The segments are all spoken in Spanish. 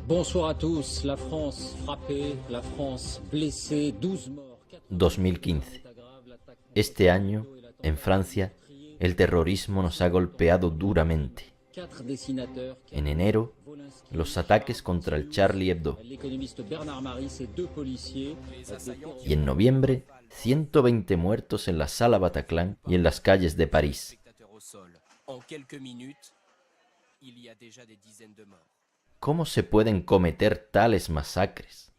Bonsoir à tous. La France frappée, la France blessée, 12 morts. 2015. Este año, en Francia, el terrorismo nos ha golpeado duramente. En enero, los ataques contra el Charlie Hebdo. Y en noviembre, 120 muertos en la Sala Bataclan y en las calles de París. ¿Cómo se pueden cometer tales masacres?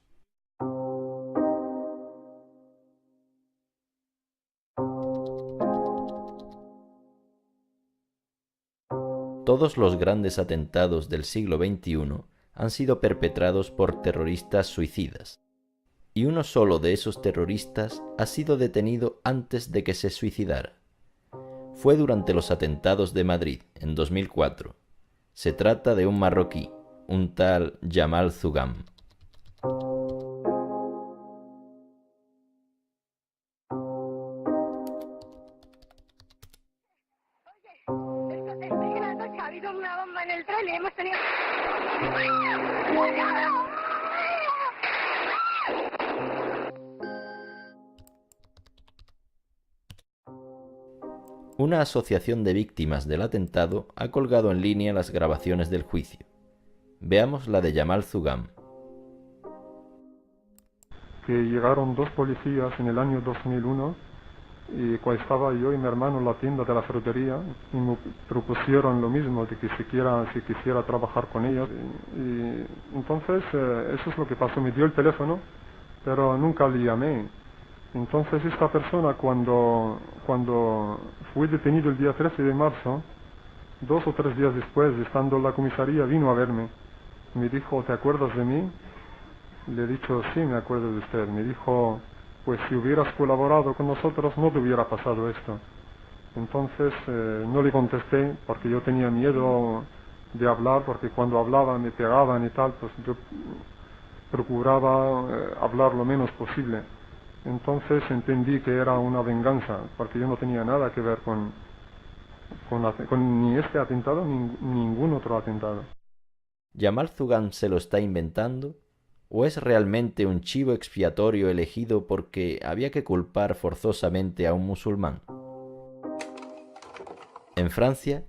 Todos los grandes atentados del siglo XXI han sido perpetrados por terroristas suicidas. Y uno solo de esos terroristas ha sido detenido antes de que se suicidara. Fue durante los atentados de Madrid, en 2004. Se trata de un marroquí, un tal Jamal Zougam. Ha habido una bomba en el tren y hemos tenido... Una asociación de víctimas del atentado ha colgado en línea las grabaciones del juicio. Veamos la de Jamal Zougam. Que llegaron dos policías en el año 2001 y cuando estaba yo y mi hermano en la tienda de la frutería y me propusieron lo mismo, de que si quisiera trabajar con ellos. Y entonces eso es lo que pasó, me dio el teléfono, pero nunca le llamé. Entonces esta persona cuando fue detenido el día 13 de marzo, 2 o 3 días después, estando en la comisaría, vino a verme. Me dijo, ¿te acuerdas de mí? Le he dicho, sí, me acuerdo de usted. Me dijo, pues si hubieras colaborado con nosotros no te hubiera pasado esto. Entonces no le contesté porque yo tenía miedo de hablar, porque cuando hablaba me pegaban y tal, pues yo procuraba hablar lo menos posible. Entonces entendí que era una venganza, porque yo no tenía nada que ver con ni este atentado ni ningún otro atentado. ¿Jamal Zougam se lo está inventando? ¿O es realmente un chivo expiatorio elegido porque había que culpar forzosamente a un musulmán? En Francia,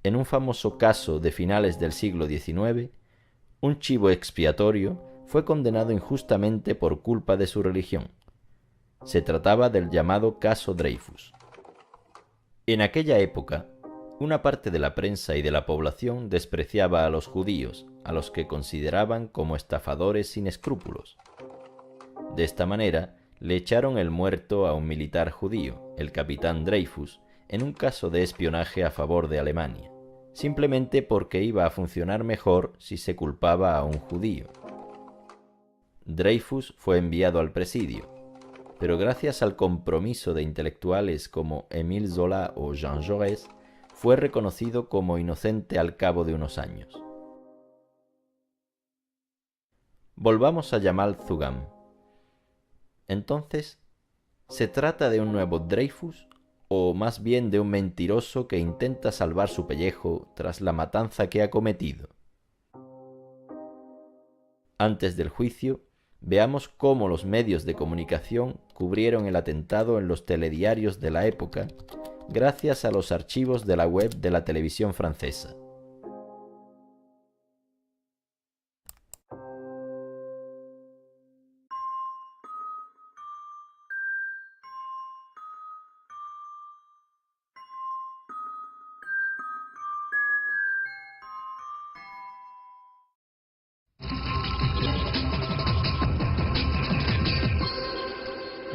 en un famoso caso de finales del siglo XIX, un chivo expiatorio fue condenado injustamente por culpa de su religión. Se trataba del llamado caso Dreyfus. En aquella época, una parte de la prensa y de la población despreciaba a los judíos, a los que consideraban como estafadores sin escrúpulos. De esta manera, le echaron el muerto a un militar judío, el capitán Dreyfus, en un caso de espionaje a favor de Alemania, simplemente porque iba a funcionar mejor si se culpaba a un judío. Dreyfus fue enviado al presidio, pero gracias al compromiso de intelectuales como Émile Zola o Jean Jaurès, fue reconocido como inocente al cabo de unos años. Volvamos a Jamal Zougam. Entonces, ¿se trata de un nuevo Dreyfus o más bien de un mentiroso que intenta salvar su pellejo tras la matanza que ha cometido? Antes del juicio, veamos cómo los medios de comunicación cubrieron el atentado en los telediarios de la época, gracias a los archivos de la web de la televisión francesa.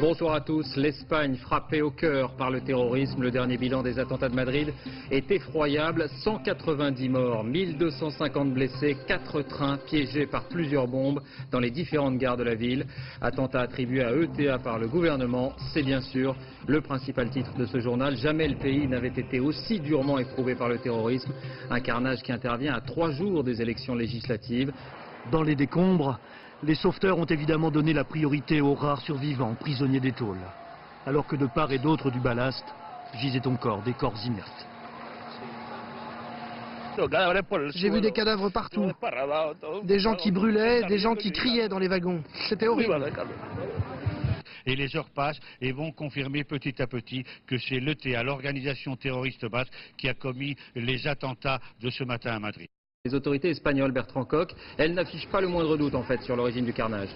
Bonsoir à tous. L'Espagne frappée au cœur par le terrorisme. Le dernier bilan des attentats de Madrid est effroyable. 190 morts, 1250 blessés, 4 trains piégés par plusieurs bombes dans les différentes gares de la ville. Attentat attribué à ETA par le gouvernement. C'est bien sûr le principal titre de ce journal. Jamais le pays n'avait été aussi durement éprouvé par le terrorisme. Un carnage qui intervient à 3 jours des élections législatives. Dans les décombres, les sauveteurs ont évidemment donné la priorité aux rares survivants, prisonniers des tôles, alors que de part et d'autre du ballast gisaient encore des corps inertes. J'ai vu des cadavres partout. Des gens qui brûlaient, des gens qui criaient dans les wagons. C'était horrible. Et les heures passent et vont confirmer petit à petit que c'est l'ETA, l'organisation terroriste basque, qui a commis les attentats de ce matin à Madrid. Les autorités espagnoles, Bertrand Koch, elles n'affichent pas le moindre doute en fait sur l'origine du carnage.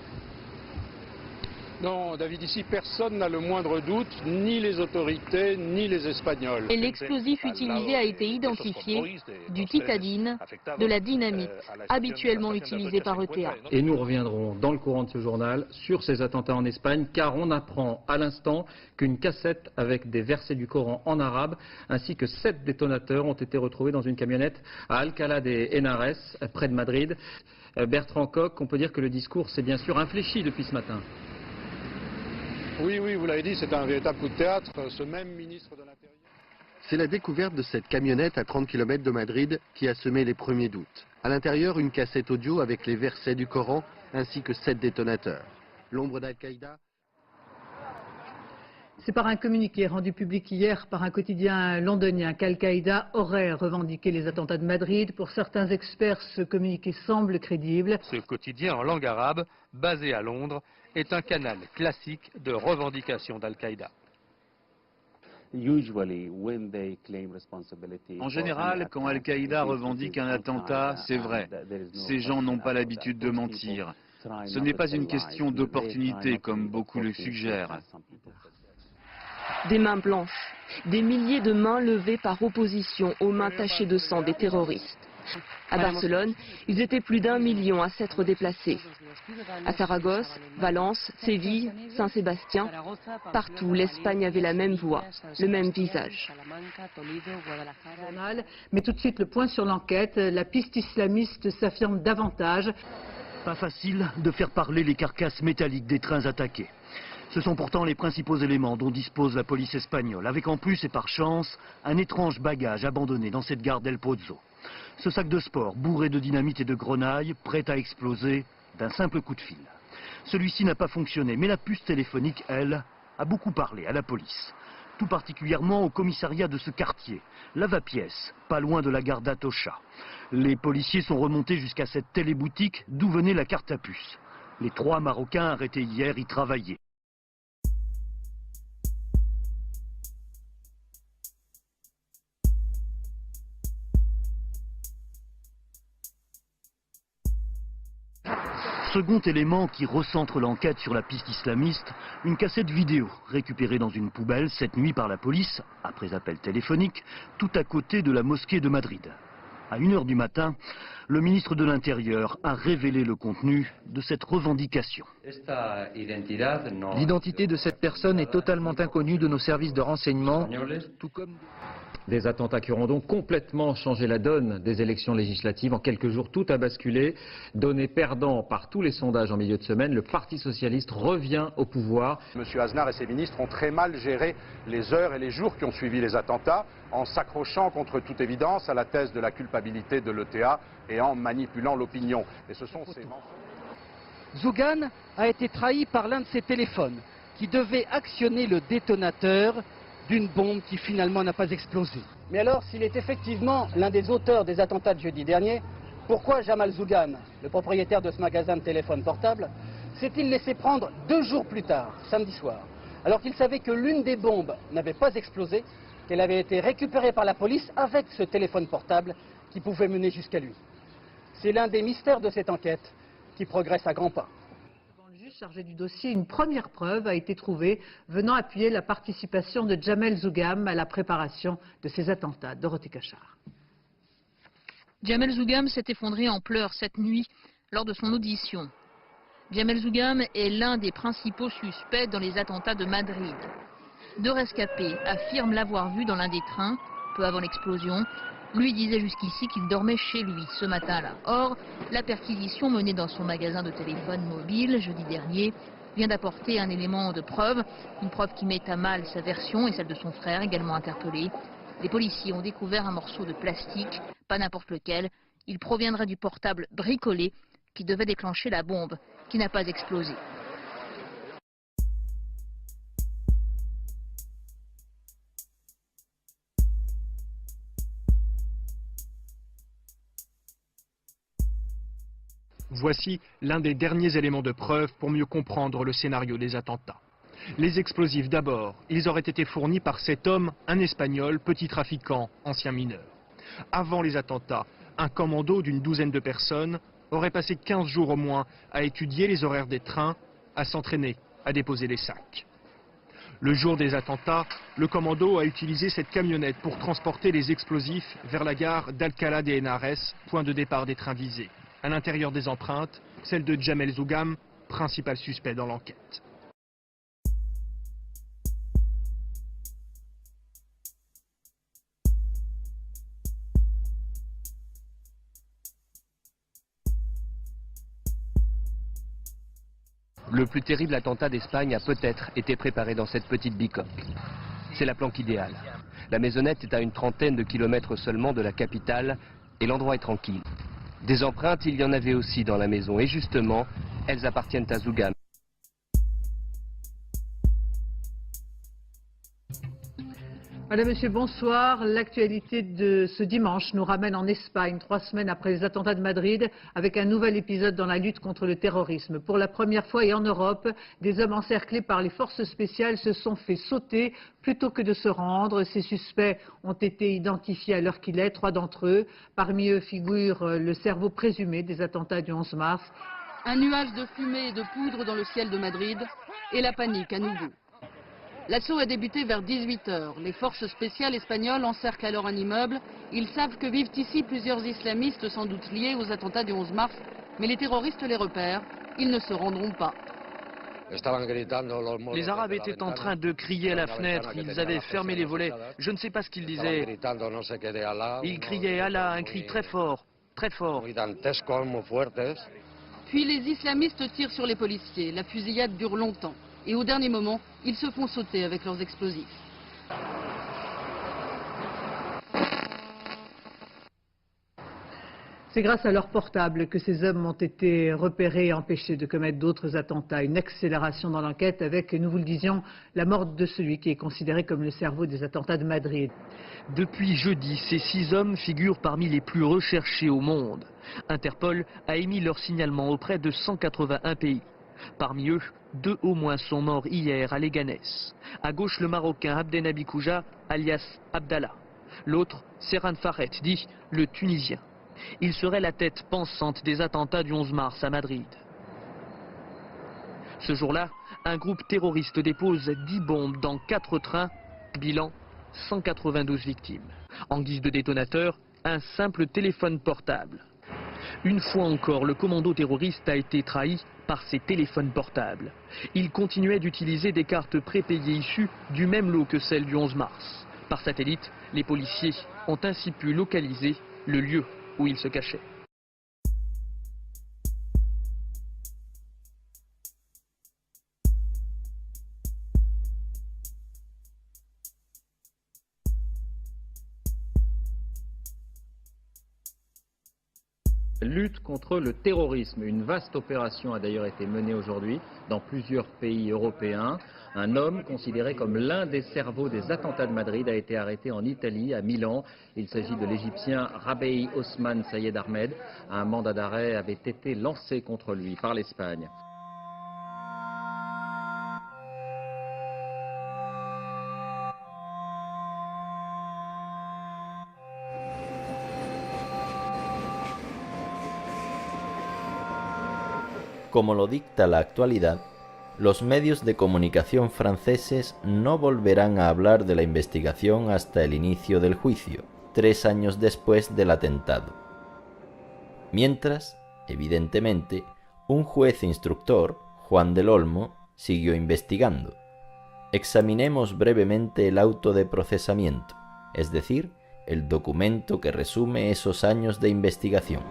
Non, David, ici personne n'a le moindre doute, ni les autorités, ni les Espagnols. Et l'explosif utilisé a été identifié, du titadine, de la dynamite, habituellement utilisée par ETA. Et nous reviendrons dans le courant de ce journal sur ces attentats en Espagne, car on apprend à l'instant qu'une cassette avec des versets du Coran en arabe, ainsi que 7 détonateurs ont été retrouvés dans une camionnette à Alcalá de Henares, près de Madrid. Bertrand Koch, on peut dire que le discours s'est bien sûr infléchi depuis ce matin. Oui, vous l'avez dit, c'est un véritable coup de théâtre. Ce même ministre de l'Intérieur... C'est la découverte de cette camionnette à 30 km de Madrid qui a semé les premiers doutes. À l'intérieur, une cassette audio avec les versets du Coran ainsi que 7 détonateurs. L'ombre d'Al-Qaïda. C'est par un communiqué rendu public hier par un quotidien londonien qu'Al-Qaïda aurait revendiqué les attentats de Madrid. Pour certains experts, ce communiqué semble crédible. Ce quotidien en langue arabe, basé à Londres, est un canal classique de revendication d'Al-Qaïda. En général, quand Al-Qaïda revendique un attentat, c'est vrai. Ces gens n'ont pas l'habitude de mentir. Ce n'est pas une question d'opportunité, comme beaucoup le suggèrent. Des mains blanches, des milliers de mains levées par opposition aux mains tachées de sang des terroristes. À Barcelone, ils étaient plus d'1 million à s'être déplacés. À Saragosse, Valence, Séville, Saint-Sébastien, partout l'Espagne avait la même voix, le même visage. Mais tout de suite le point sur l'enquête, la piste islamiste s'affirme davantage. Pas facile de faire parler les carcasses métalliques des trains attaqués. Ce sont pourtant les principaux éléments dont dispose la police espagnole, avec en plus et par chance un étrange bagage abandonné dans cette gare d'El Pozo. Ce sac de sport bourré de dynamite et de grenailles, prêt à exploser d'un simple coup de fil. Celui-ci n'a pas fonctionné, mais la puce téléphonique, elle, a beaucoup parlé à la police. Tout particulièrement au commissariat de ce quartier, lava-pièce, pas loin de la gare d'Atocha. Les policiers sont remontés jusqu'à cette téléboutique d'où venait la carte à puce. Les 3 Marocains arrêtés hier y travaillaient. Second élément qui recentre l'enquête sur la piste islamiste, une cassette vidéo récupérée dans une poubelle cette nuit par la police, après appel téléphonique, tout à côté de la mosquée de Madrid. À 1 h du matin, le ministre de l'Intérieur a révélé le contenu de cette revendication. L'identité de cette personne est totalement inconnue de nos services de renseignement, tout comme... Des attentats qui auront donc complètement changé la donne des élections législatives. En quelques jours, tout a basculé. Donné perdant par tous les sondages en milieu de semaine, le Parti socialiste revient au pouvoir. Monsieur Aznar et ses ministres ont très mal géré les heures et les jours qui ont suivi les attentats, en s'accrochant contre toute évidence à la thèse de la culpabilité de l'ETA et en manipulant l'opinion. Et ce sont ces mensonges. Zougan a été trahi par l'un de ses téléphones qui devait actionner le détonateur d'une bombe qui finalement n'a pas explosé. Mais alors, s'il est effectivement l'un des auteurs des attentats de jeudi dernier, pourquoi Jamal Zougan, le propriétaire de ce magasin de téléphones portables, s'est-il laissé prendre 2 jours plus tard, samedi soir, alors qu'il savait que l'une des bombes n'avait pas explosé, qu'elle avait été récupérée par la police avec ce téléphone portable qui pouvait mener jusqu'à lui. C'est l'un des mystères de cette enquête qui progresse à grands pas. Chargé du dossier, une première preuve a été trouvée venant appuyer la participation de Jamel Zougam à la préparation de ces attentats. Dorothée Cachard. Jamel Zougam s'est effondré en pleurs cette nuit lors de son audition. Jamel Zougam est l'un des principaux suspects dans les attentats de Madrid. 2 rescapés affirment l'avoir vu dans l'un des trains, peu avant l'explosion. Lui disait jusqu'ici qu'il dormait chez lui ce matin-là. Or, la perquisition menée dans son magasin de téléphone mobile jeudi dernier vient d'apporter un élément de preuve, une preuve qui met à mal sa version et celle de son frère également interpellé. Les policiers ont découvert un morceau de plastique, pas n'importe lequel. Il proviendrait du portable bricolé qui devait déclencher la bombe qui n'a pas explosé. Voici l'un des derniers éléments de preuve pour mieux comprendre le scénario des attentats. Les explosifs d'abord, ils auraient été fournis par cet homme, un Espagnol, petit trafiquant, ancien mineur. Avant les attentats, un commando d'une douzaine de personnes aurait passé 15 jours au moins à étudier les horaires des trains, à s'entraîner, à déposer les sacs. Le jour des attentats, le commando a utilisé cette camionnette pour transporter les explosifs vers la gare d'Alcalá de Henares, point de départ des trains visés. À l'intérieur des empreintes, celle de Jamel Zougam, principal suspect dans l'enquête. Le plus terrible attentat d'Espagne a peut-être été préparé dans cette petite bicoque. C'est la planque idéale. La maisonnette est à une trentaine de kilomètres seulement de la capitale et l'endroit est tranquille. Des empreintes, il y en avait aussi dans la maison et justement, elles appartiennent à Zougam. Madame, Monsieur, bonsoir. L'actualité de ce dimanche nous ramène en Espagne, 3 semaines après les attentats de Madrid, avec un nouvel épisode dans la lutte contre le terrorisme. Pour la première fois et en Europe, des hommes encerclés par les forces spéciales se sont fait sauter plutôt que de se rendre. Ces suspects ont été identifiés à l'heure qu'il est, 3 d'entre eux. Parmi eux figure le cerveau présumé des attentats du 11 mars. Un nuage de fumée et de poudre dans le ciel de Madrid et la panique à nouveau. L'assaut a débuté vers 18 h. Les forces spéciales espagnoles encerclent alors un immeuble. Ils savent que vivent ici plusieurs islamistes sans doute liés aux attentats du 11 mars. Mais les terroristes les repèrent. Ils ne se rendront pas. Les Arabes étaient en train de crier à la fenêtre. Ils avaient fermé les volets. Je ne sais pas ce qu'ils disaient. Ils criaient Allah, un cri très fort, très fort. Puis les islamistes tirent sur les policiers. La fusillade dure longtemps. Et au dernier moment, ils se font sauter avec leurs explosifs. C'est grâce à leur portable que ces hommes ont été repérés et empêchés de commettre d'autres attentats. Une accélération dans l'enquête avec, nous vous le disions, la mort de celui qui est considéré comme le cerveau des attentats de Madrid. Depuis jeudi, ces 6 hommes figurent parmi les plus recherchés au monde. Interpol a émis leur signalement auprès de 181 pays. Parmi eux, 2 au moins sont morts hier à Leganés. À gauche, le Marocain Abdenabi Kouja, alias Abdallah. L'autre, Serhan Faret, dit le Tunisien. Il serait la tête pensante des attentats du 11 mars à Madrid. Ce jour-là, un groupe terroriste dépose 10 bombes dans 4 trains. Bilan, 192 victimes. En guise de détonateur, un simple téléphone portable. Une fois encore, le commando terroriste a été trahi par ses téléphones portables. Il continuait d'utiliser des cartes prépayées issues du même lot que celles du 11 mars. Par satellite, les policiers ont ainsi pu localiser le lieu où il se cachait. Lutte contre le terrorisme. Une vaste opération a d'ailleurs été menée aujourd'hui dans plusieurs pays européens. Un homme considéré comme l'un des cerveaux des attentats de Madrid a été arrêté en Italie, à Milan. Il s'agit de l'Égyptien Rabei Osman Sayed Ahmed. Un mandat d'arrêt avait été lancé contre lui par l'Espagne. Como lo dicta la actualidad, los medios de comunicación franceses no volverán a hablar de la investigación hasta el inicio del juicio, 3 años después del atentado. Mientras, evidentemente, un juez instructor, Juan del Olmo, siguió investigando. Examinemos brevemente el auto de procesamiento, es decir, el documento que resume esos años de investigación.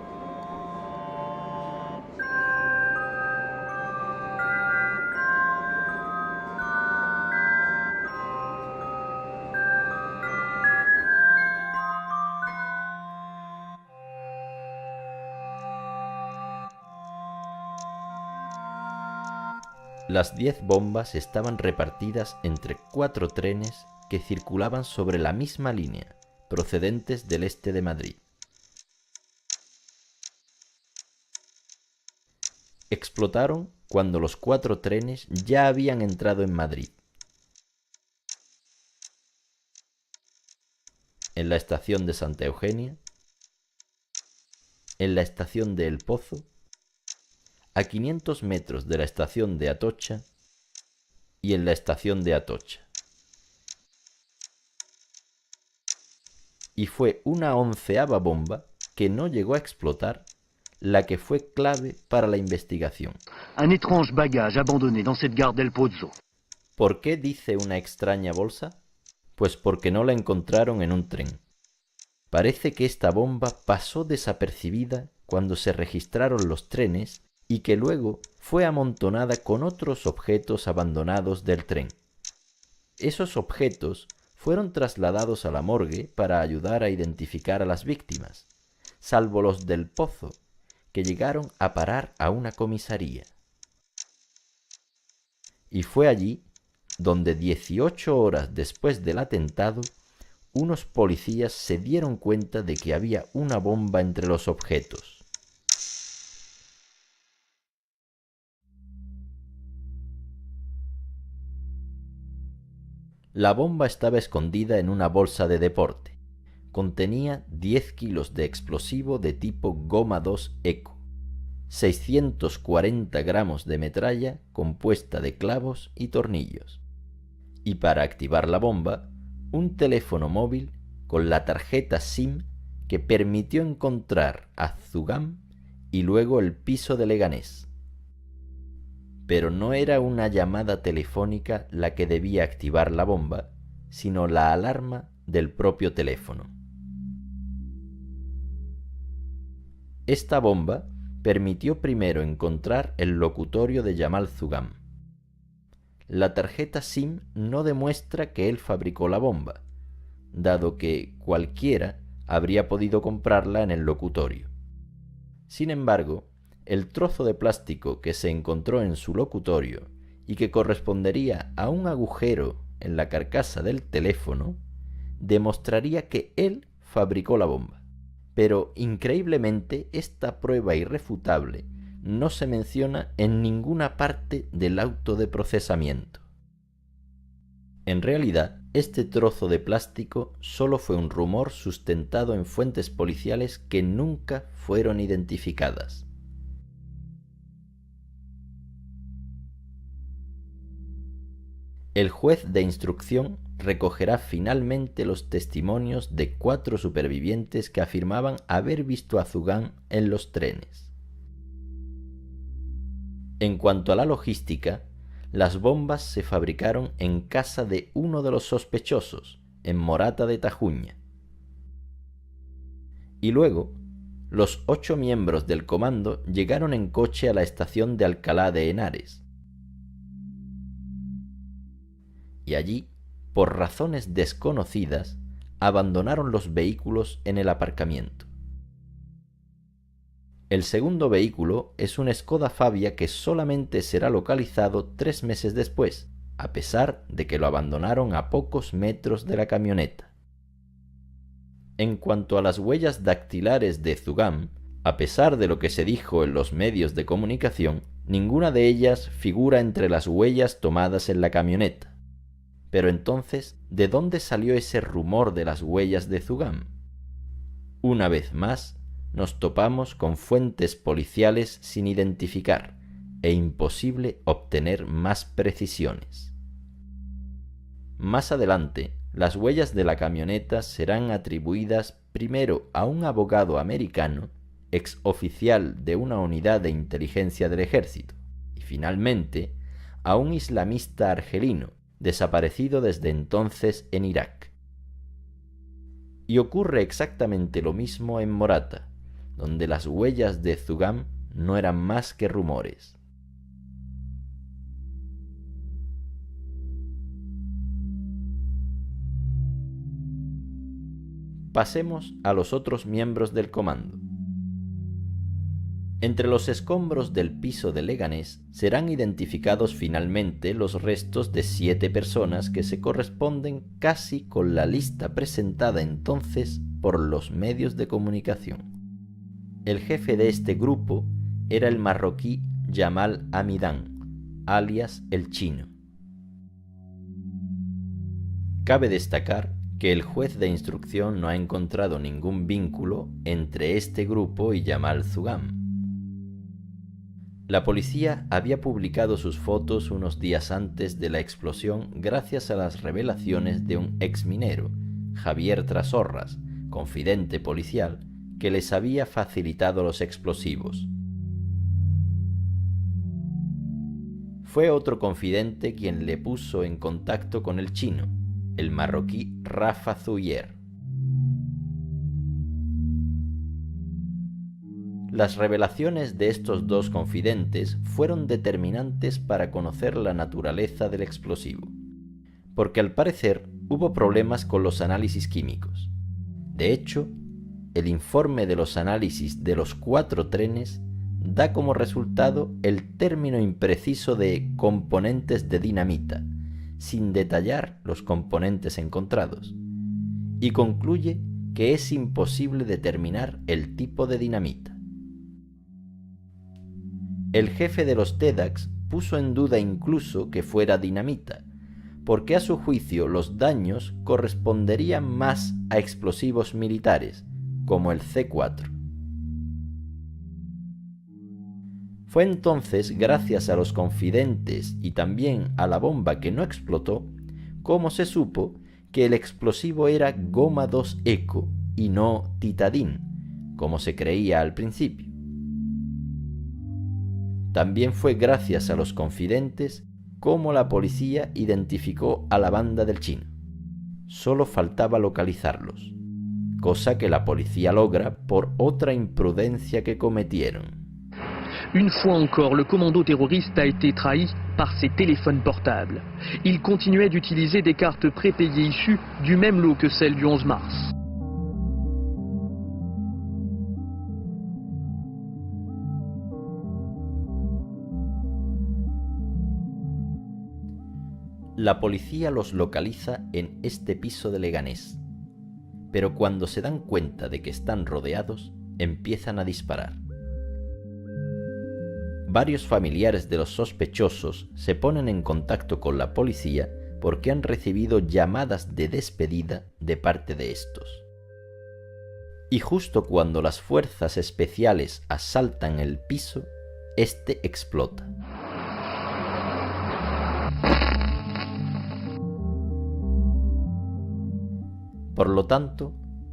Las 10 bombas estaban repartidas entre 4 trenes que circulaban sobre la misma línea, procedentes del este de Madrid. explotaron cuando los 4 trenes ya habían entrado en Madrid. En la estación de Santa Eugenia, en la estación de El Pozo, a 500 metros de la estación de Atocha y en la estación de Atocha. Y fue una 11ª bomba que no llegó a explotar la que fue clave para la investigación. Un étrange bagage abandonné dans cette gare del Pozzo. ¿Por qué dice una extraña bolsa? Pues porque no la encontraron en un tren. Parece que esta bomba pasó desapercibida cuando se registraron los trenes y que luego fue amontonada con otros objetos abandonados del tren. Esos objetos fueron trasladados a la morgue para ayudar a identificar a las víctimas, salvo los del Pozo, que llegaron a parar a una comisaría. Y fue allí donde 18 horas después del atentado, unos policías se dieron cuenta de que había una bomba entre los objetos. La bomba estaba escondida en una bolsa de deporte. Contenía 10 kilos de explosivo de tipo Goma 2 Eco, 640 gramos de metralla compuesta de clavos y tornillos. Y para activar la bomba, un teléfono móvil con la tarjeta SIM que permitió encontrar a Zugam y luego el piso de Leganés. Pero no era una llamada telefónica la que debía activar la bomba, sino la alarma del propio teléfono. Esta bomba permitió primero encontrar el locutorio de Jamal Zugam. La tarjeta SIM no demuestra que él fabricó la bomba, dado que cualquiera habría podido comprarla en el locutorio. Sin embargo, el trozo de plástico que se encontró en su locutorio y que correspondería a un agujero en la carcasa del teléfono, demostraría que él fabricó la bomba. Pero, increíblemente, esta prueba irrefutable no se menciona en ninguna parte del auto de procesamiento. En realidad, este trozo de plástico solo fue un rumor sustentado en fuentes policiales que nunca fueron identificadas. El juez de instrucción recogerá finalmente los testimonios de 4 supervivientes que afirmaban haber visto a Zugam en los trenes. En cuanto a la logística, las bombas se fabricaron en casa de uno de los sospechosos, en Morata de Tajuña. Y luego, los 8 miembros del comando llegaron en coche a la estación de Alcalá de Henares. Y allí, por razones desconocidas, abandonaron los vehículos en el aparcamiento. El segundo vehículo es un Skoda Fabia que solamente será localizado 3 meses después, a pesar de que lo abandonaron a pocos metros de la camioneta. En cuanto a las huellas dactilares de Zugam, a pesar de lo que se dijo en los medios de comunicación, ninguna de ellas figura entre las huellas tomadas en la camioneta. Pero entonces, ¿de dónde salió ese rumor de las huellas de Zugam? Una vez más, nos topamos con fuentes policiales sin identificar e imposible obtener más precisiones. Más adelante, las huellas de la camioneta serán atribuidas primero a un abogado americano, ex oficial de una unidad de inteligencia del ejército, y finalmente a un islamista argelino, desaparecido desde entonces en Irak. Y ocurre exactamente lo mismo en Morata, donde las huellas de Zugam no eran más que rumores. Pasemos a los otros miembros del comando. Entre los escombros del piso de Leganés serán identificados finalmente los restos de 7 personas que se corresponden casi con la lista presentada entonces por los medios de comunicación. El jefe de este grupo era el marroquí Jamal Hamidán, alias El Chino. Cabe destacar que el juez de instrucción no ha encontrado ningún vínculo entre este grupo y Jamal Zugam. La policía había publicado sus fotos unos días antes de la explosión gracias a las revelaciones de un exminero, Javier Trasorras, confidente policial, que les había facilitado los explosivos. Fue otro confidente quien le puso en contacto con el chino, el marroquí Rafa Zuyer. Las revelaciones de estos dos confidentes fueron determinantes para conocer la naturaleza del explosivo, porque al parecer hubo problemas con los análisis químicos. De hecho, el informe de los análisis de los 4 trenes da como resultado el término impreciso de componentes de dinamita, sin detallar los componentes encontrados, y concluye que es imposible determinar el tipo de dinamita. El jefe de los TEDx puso en duda incluso que fuera dinamita, porque a su juicio los daños corresponderían más a explosivos militares, como el C4. Fue entonces, gracias a los confidentes y también a la bomba que no explotó, como se supo que el explosivo era goma 2 eco y no titadín, como se creía al principio. También fue gracias a los confidentes cómo la policía identificó a la banda del chino. Solo faltaba localizarlos, cosa que la policía logra por otra imprudencia que cometieron. Une fois encore, le commando terroriste a été trahi par ses téléphones portables. Il continuait d'utiliser des cartes prépayées issues du même lot que celles du 11 mars. La policía los localiza en este piso de Leganés, pero cuando se dan cuenta de que están rodeados, empiezan a disparar. Varios familiares de los sospechosos se ponen en contacto con la policía porque han recibido llamadas de despedida de parte de estos. Y justo cuando las fuerzas especiales asaltan el piso, este explota. Por lo tanto,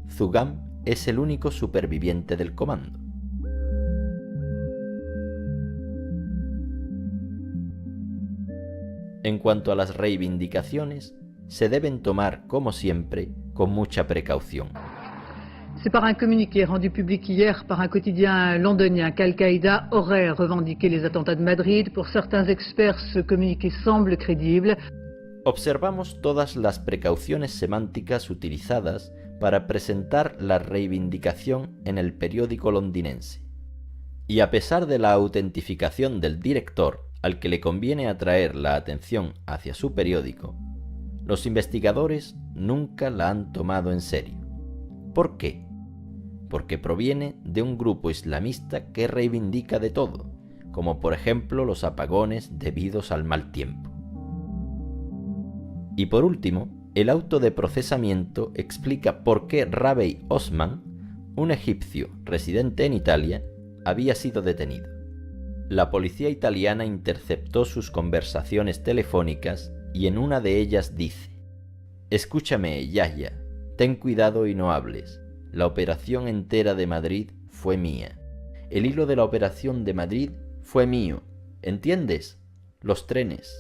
Zugam es el único superviviente del comando. En cuanto a las reivindicaciones, se deben tomar, como siempre, con mucha precaución. C'est par un communiqué rendu public hier par un quotidien londonien qu'Al-Qaïda aurait revendiqué les attentats de Madrid. Pour certains experts, ce communiqué semble crédible. Observamos todas las precauciones semánticas utilizadas para presentar la reivindicación en el periódico londinense. Y a pesar de la autentificación del director, al que le conviene atraer la atención hacia su periódico, los investigadores nunca la han tomado en serio. ¿Por qué? Porque proviene de un grupo islamista que reivindica de todo, como por ejemplo los apagones debidos al mal tiempo. Y por último, el auto de procesamiento explica por qué Rabey Osman, un egipcio residente en Italia, había sido detenido. La policía italiana interceptó sus conversaciones telefónicas y en una de ellas dice: «Escúchame, Yahya, ten cuidado y no hables. La operación entera de Madrid fue mía. El hilo de la operación de Madrid fue mío. ¿Entiendes? Los trenes».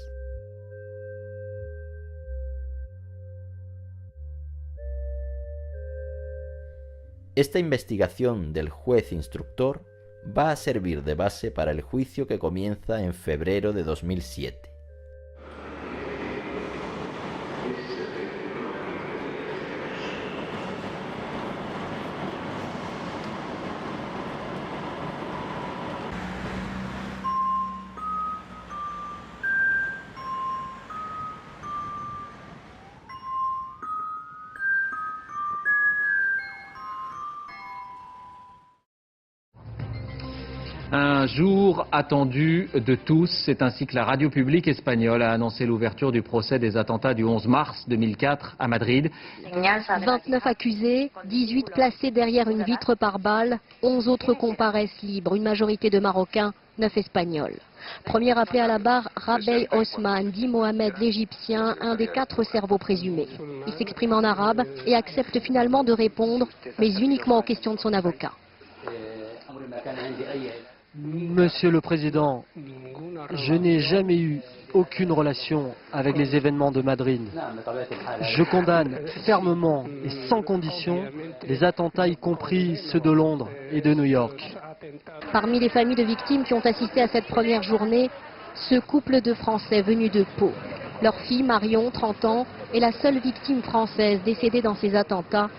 Esta investigación del juez instructor va a servir de base para el juicio que comienza en febrero de 2007. un jour attendu de tous. C'est ainsi que la radio publique espagnole a annoncé l'ouverture du procès des attentats du 11 mars 2004 à Madrid. 29 accusés, 18 placés derrière une vitre par balle, 11 autres comparaissent libres, une majorité de Marocains, 9 Espagnols. Premier appelé à la barre, Rabey Osman, dit Mohamed l'Égyptien, un des 4 cerveaux présumés. Il s'exprime en arabe et accepte finalement de répondre, mais uniquement aux questions de son avocat. Monsieur le Président, je n'ai jamais eu aucune relation avec les événements de Madrid. Je condamne fermement et sans condition les attentats, y compris ceux de Londres et de New York. Parmi les familles de victimes qui ont assisté à cette première journée, ce couple de Français venus de Pau. Leur fille Marion, 30 ans, est la seule victime française décédée dans ces attentats.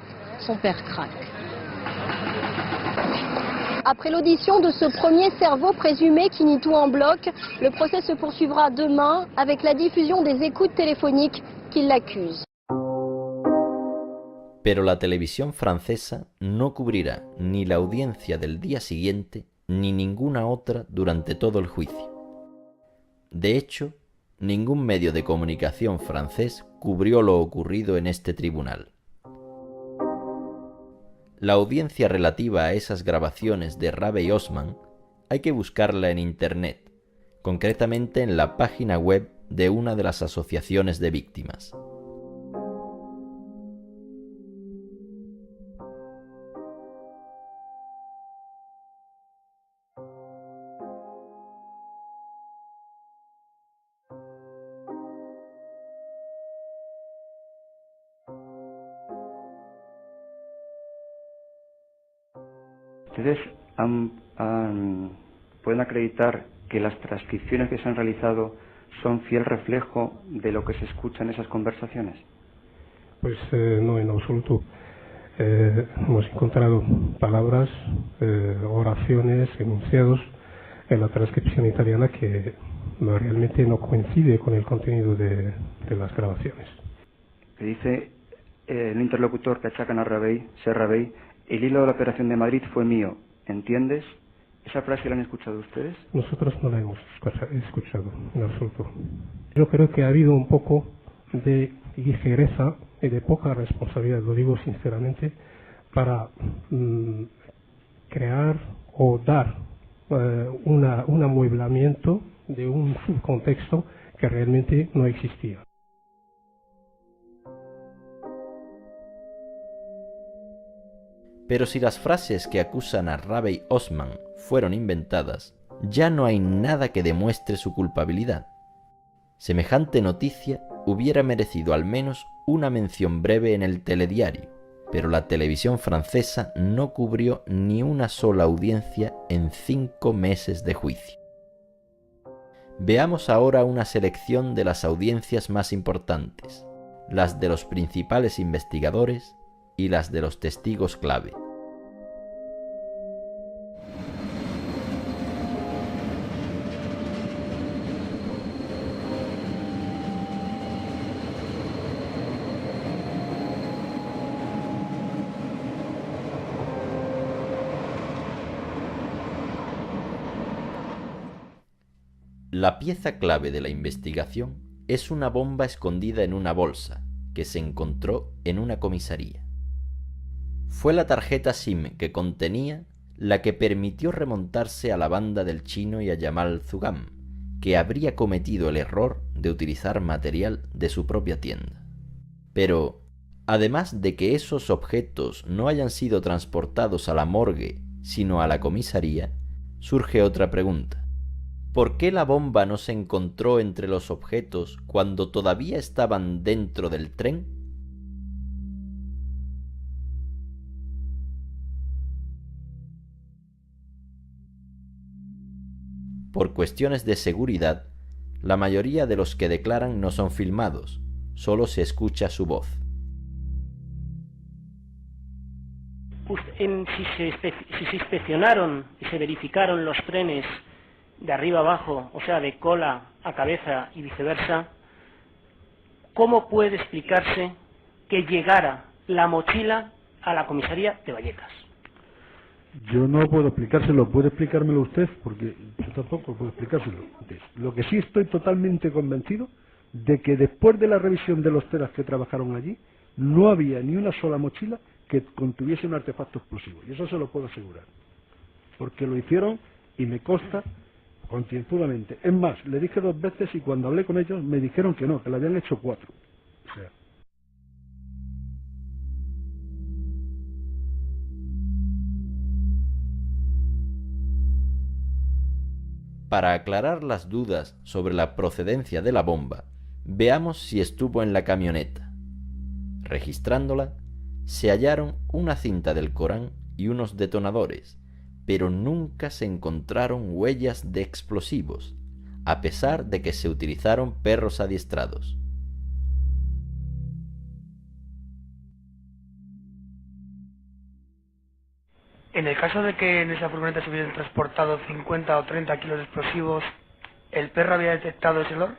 Son père craque. Après l'audition de ce premier cerveau présumé qui nie tout en bloc, le procès se poursuivra demain avec la diffusion des écoutes téléphoniques qui l'accusent. Pero la televisión francesa no cubrirá ni la audiencia del día siguiente ni ninguna otra durante todo el juicio. De hecho, ningún medio de comunicación francés cubrió lo ocurrido en este tribunal. La audiencia relativa a esas grabaciones de Rabey Osman hay que buscarla en internet, concretamente en la página web de una de las asociaciones de víctimas. ¿Ustedes pueden acreditar que las transcripciones que se han realizado son fiel reflejo de lo que se escucha en esas conversaciones? Pues no, en absoluto. Hemos encontrado palabras, oraciones, enunciados en la transcripción italiana que realmente no coincide con el contenido de las grabaciones. Que dice el interlocutor que achacan a Rabey, Rabey, el hilo de la operación de Madrid fue mío, ¿entiendes? ¿Esa frase la han escuchado ustedes? Nosotros no la hemos escuchado en absoluto. Yo creo que ha habido un poco de ligereza y de poca responsabilidad, lo digo sinceramente, para crear o dar un amueblamiento de un subcontexto que realmente no existía. Pero si las frases que acusan a Rabey Osman fueron inventadas, ya no hay nada que demuestre su culpabilidad. Semejante noticia hubiera merecido al menos una mención breve en el telediario, pero la televisión francesa no cubrió ni una sola audiencia en 5 meses de juicio. Veamos ahora una selección de las audiencias más importantes, las de los principales investigadores y las de los testigos clave. La pieza clave de la investigación es una bomba escondida en una bolsa que se encontró en una comisaría. Fue la tarjeta SIM que contenía la que permitió remontarse a la banda del Chino y a Jamal Zugam, que habría cometido el error de utilizar material de su propia tienda. Pero, además de que esos objetos no hayan sido transportados a la morgue, sino a la comisaría, surge otra pregunta. ¿Por qué la bomba no se encontró entre los objetos cuando todavía estaban dentro del tren? Por cuestiones de seguridad, la mayoría de los que declaran no son filmados, solo se escucha su voz. Si se inspeccionaron y se verificaron los trenes de arriba abajo, o sea, de cola a cabeza y viceversa, ¿cómo puede explicarse que llegara la mochila a la comisaría de Vallecas? Yo no puedo explicárselo, puede explicármelo usted, porque yo tampoco puedo explicárselo. Lo que sí estoy totalmente convencido de que después de la revisión de los teras que trabajaron allí, no había ni una sola mochila que contuviese un artefacto explosivo, y eso se lo puedo asegurar, porque lo hicieron y me consta concienzudamente. Es más, le dije 2 veces y cuando hablé con ellos me dijeron que no, que le habían hecho 4. O sea, para aclarar las dudas sobre la procedencia de la bomba, veamos si estuvo en la camioneta. Registrándola, se hallaron una cinta del Corán y unos detonadores, pero nunca se encontraron huellas de explosivos, a pesar de que se utilizaron perros adiestrados. En el caso de que en esa furgoneta se hubiesen transportado 50 o 30 kilos de explosivos, ¿el perro había detectado ese olor?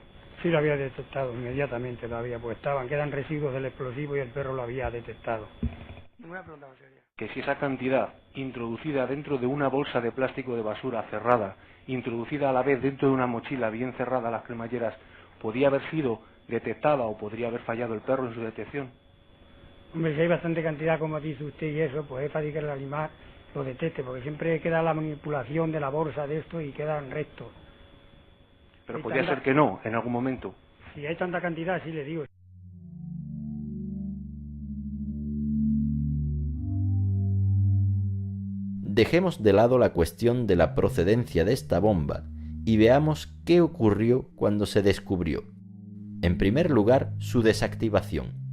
Sí, lo había detectado inmediatamente, pues quedan residuos del explosivo y el perro lo había detectado. Ninguna pregunta más seria. Que si esa cantidad introducida dentro de una bolsa de plástico de basura cerrada, introducida a la vez dentro de una mochila bien cerrada a las cremalleras, podía haber sido detectada o podría haber fallado el perro en su detección. Hombre, si hay bastante cantidad, como dice usted, y eso, pues es fácil que el animal lo detecte, porque siempre queda la manipulación de la bolsa de esto y quedan restos. Pero podría ser que no, en algún momento. Si hay tanta cantidad, sí le digo. Dejemos de lado la cuestión de la procedencia de esta bomba y veamos qué ocurrió cuando se descubrió. En primer lugar, su desactivación.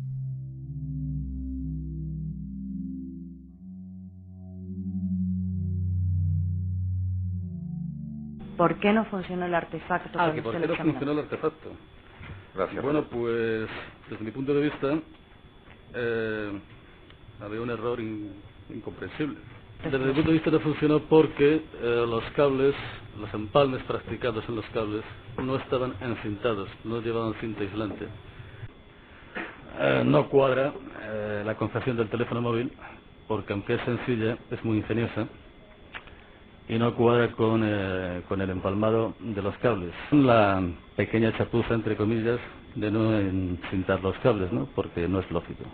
¿Por qué no funcionó el artefacto? ¿Que por qué no funcionó el artefacto? Gracias. Bueno, pues desde mi punto de vista había un error incomprensible. Desde mi punto de vista no funcionó porque los cables, los empalmes practicados en los cables no estaban encintados, no llevaban cinta aislante. No cuadra la confección del teléfono móvil porque aunque es sencilla, es muy ingeniosa. Y no cuadra con el empalmado de los cables. La pequeña chapuza, entre comillas, de no encintar los cables, ¿no? Porque no es lógico.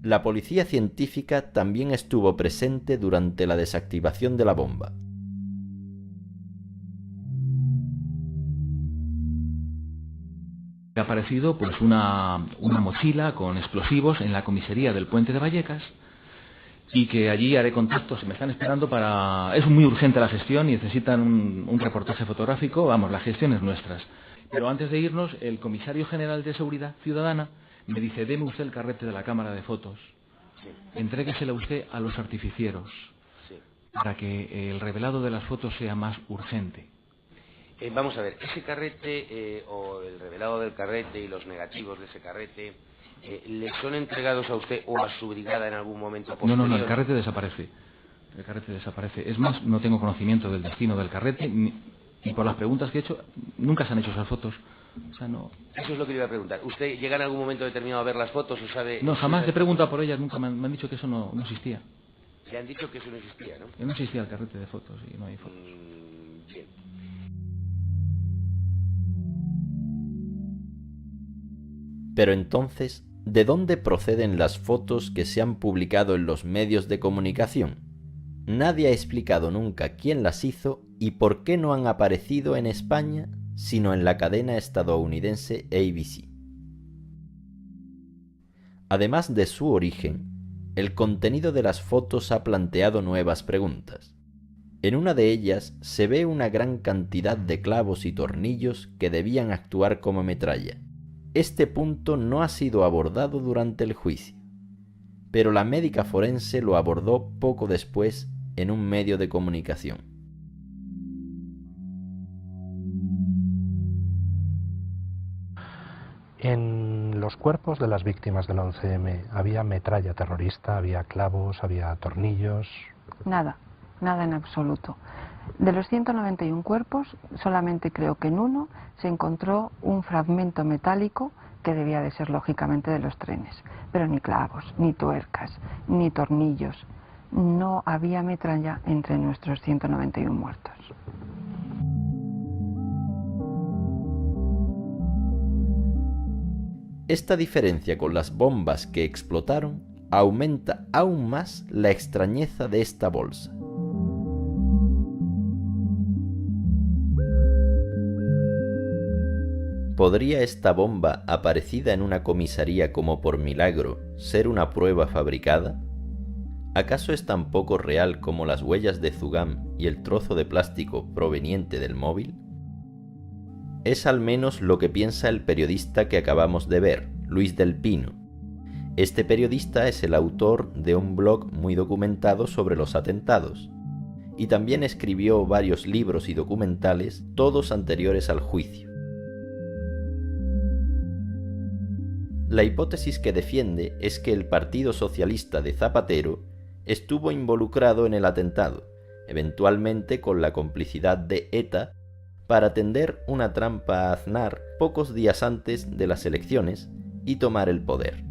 La policía científica también estuvo presente durante la desactivación de la bomba. Ha aparecido pues una mochila con explosivos en la comisaría del Puente de Vallecas y que allí haré contactos, me están esperando para... Es muy urgente la gestión y necesitan un reportaje fotográfico, vamos, la gestión es nuestra. Pero antes de irnos, el comisario general de Seguridad Ciudadana me dice, deme usted el carrete de la cámara de fotos, entréguesela usted a los artificieros para que el revelado de las fotos sea más urgente. Vamos a ver, ese carrete o el revelado del carrete y los negativos de ese carrete, ¿le son entregados a usted o a su brigada en algún momento posterior? No, el carrete desaparece. El carrete desaparece. Es más, no tengo conocimiento del destino del carrete y por las preguntas que he hecho, nunca se han hecho esas fotos. O sea, no... Eso es lo que le iba a preguntar. ¿Usted llega en algún momento determinado a ver las fotos o sabe...? No, jamás he preguntado por ellas, nunca me han dicho que eso no existía. Le han dicho que eso no existía, ¿no? Que no existía el carrete de fotos y no hay fotos. Bien. Pero entonces, ¿de dónde proceden las fotos que se han publicado en los medios de comunicación? Nadie ha explicado nunca quién las hizo y por qué no han aparecido en España, sino en la cadena estadounidense ABC. Además de su origen, el contenido de las fotos ha planteado nuevas preguntas. En una de ellas se ve una gran cantidad de clavos y tornillos que debían actuar como metralla. Este punto no ha sido abordado durante el juicio, pero la médica forense lo abordó poco después en un medio de comunicación. En los cuerpos de las víctimas del 11M había metralla terrorista, había clavos, había tornillos. Nada. nada en absoluto. De los 191 cuerpos, solamente creo que en uno se encontró un fragmento metálico que debía de ser lógicamente de los trenes, pero ni clavos, ni tuercas, ni tornillos. No había metralla entre nuestros 191 muertos. Esta diferencia con las bombas que explotaron aumenta aún más la extrañeza de esta bolsa. ¿Podría esta bomba, aparecida en una comisaría como por milagro, ser una prueba fabricada? ¿Acaso es tan poco real como las huellas de Zugam y el trozo de plástico proveniente del móvil? Es al menos lo que piensa el periodista que acabamos de ver, Luis del Pino. Este periodista es el autor de un blog muy documentado sobre los atentados, y también escribió varios libros y documentales, todos anteriores al juicio. La hipótesis que defiende es que el Partido Socialista de Zapatero estuvo involucrado en el atentado, eventualmente con la complicidad de ETA, para tender una trampa a Aznar pocos días antes de las elecciones y tomar el poder.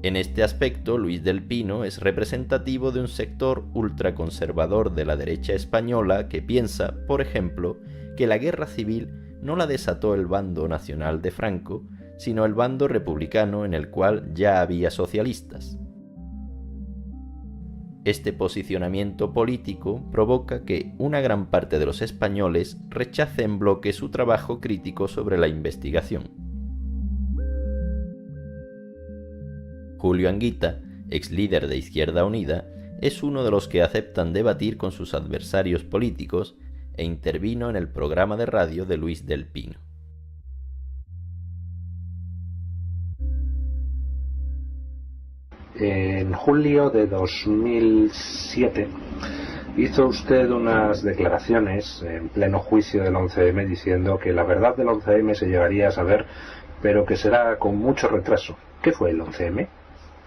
En este aspecto, Luis del Pino es representativo de un sector ultraconservador de la derecha española que piensa, por ejemplo, que la guerra civil no la desató el bando nacional de Franco, sino el bando republicano en el cual ya había socialistas. Este posicionamiento político provoca que una gran parte de los españoles rechace en bloque su trabajo crítico sobre la investigación. Julio Anguita, ex líder de Izquierda Unida, es uno de los que aceptan debatir con sus adversarios políticos e intervino en el programa de radio de Luis del Pino. En julio de 2007 hizo usted unas declaraciones en pleno juicio del 11M diciendo que la verdad del 11M se llegaría a saber, pero que será con mucho retraso. ¿Qué fue el 11M?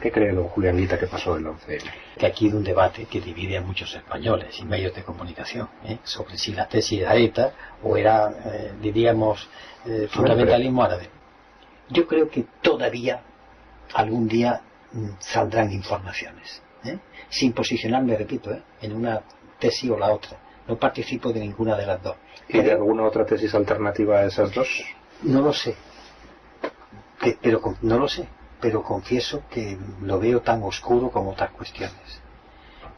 ¿Qué cree don Julio Anguita que pasó el 11M? Que aquí hay un debate que divide a muchos españoles y medios de comunicación sobre si la tesis era ETA o era, diríamos, fundamentalismo árabe. Yo creo que todavía algún día saldrán informaciones, sin posicionarme, repito, en una tesis o la otra. No participo de ninguna de las dos. ¿Y de alguna otra tesis alternativa a esas dos? No lo sé, pero confieso que lo veo tan oscuro como otras cuestiones.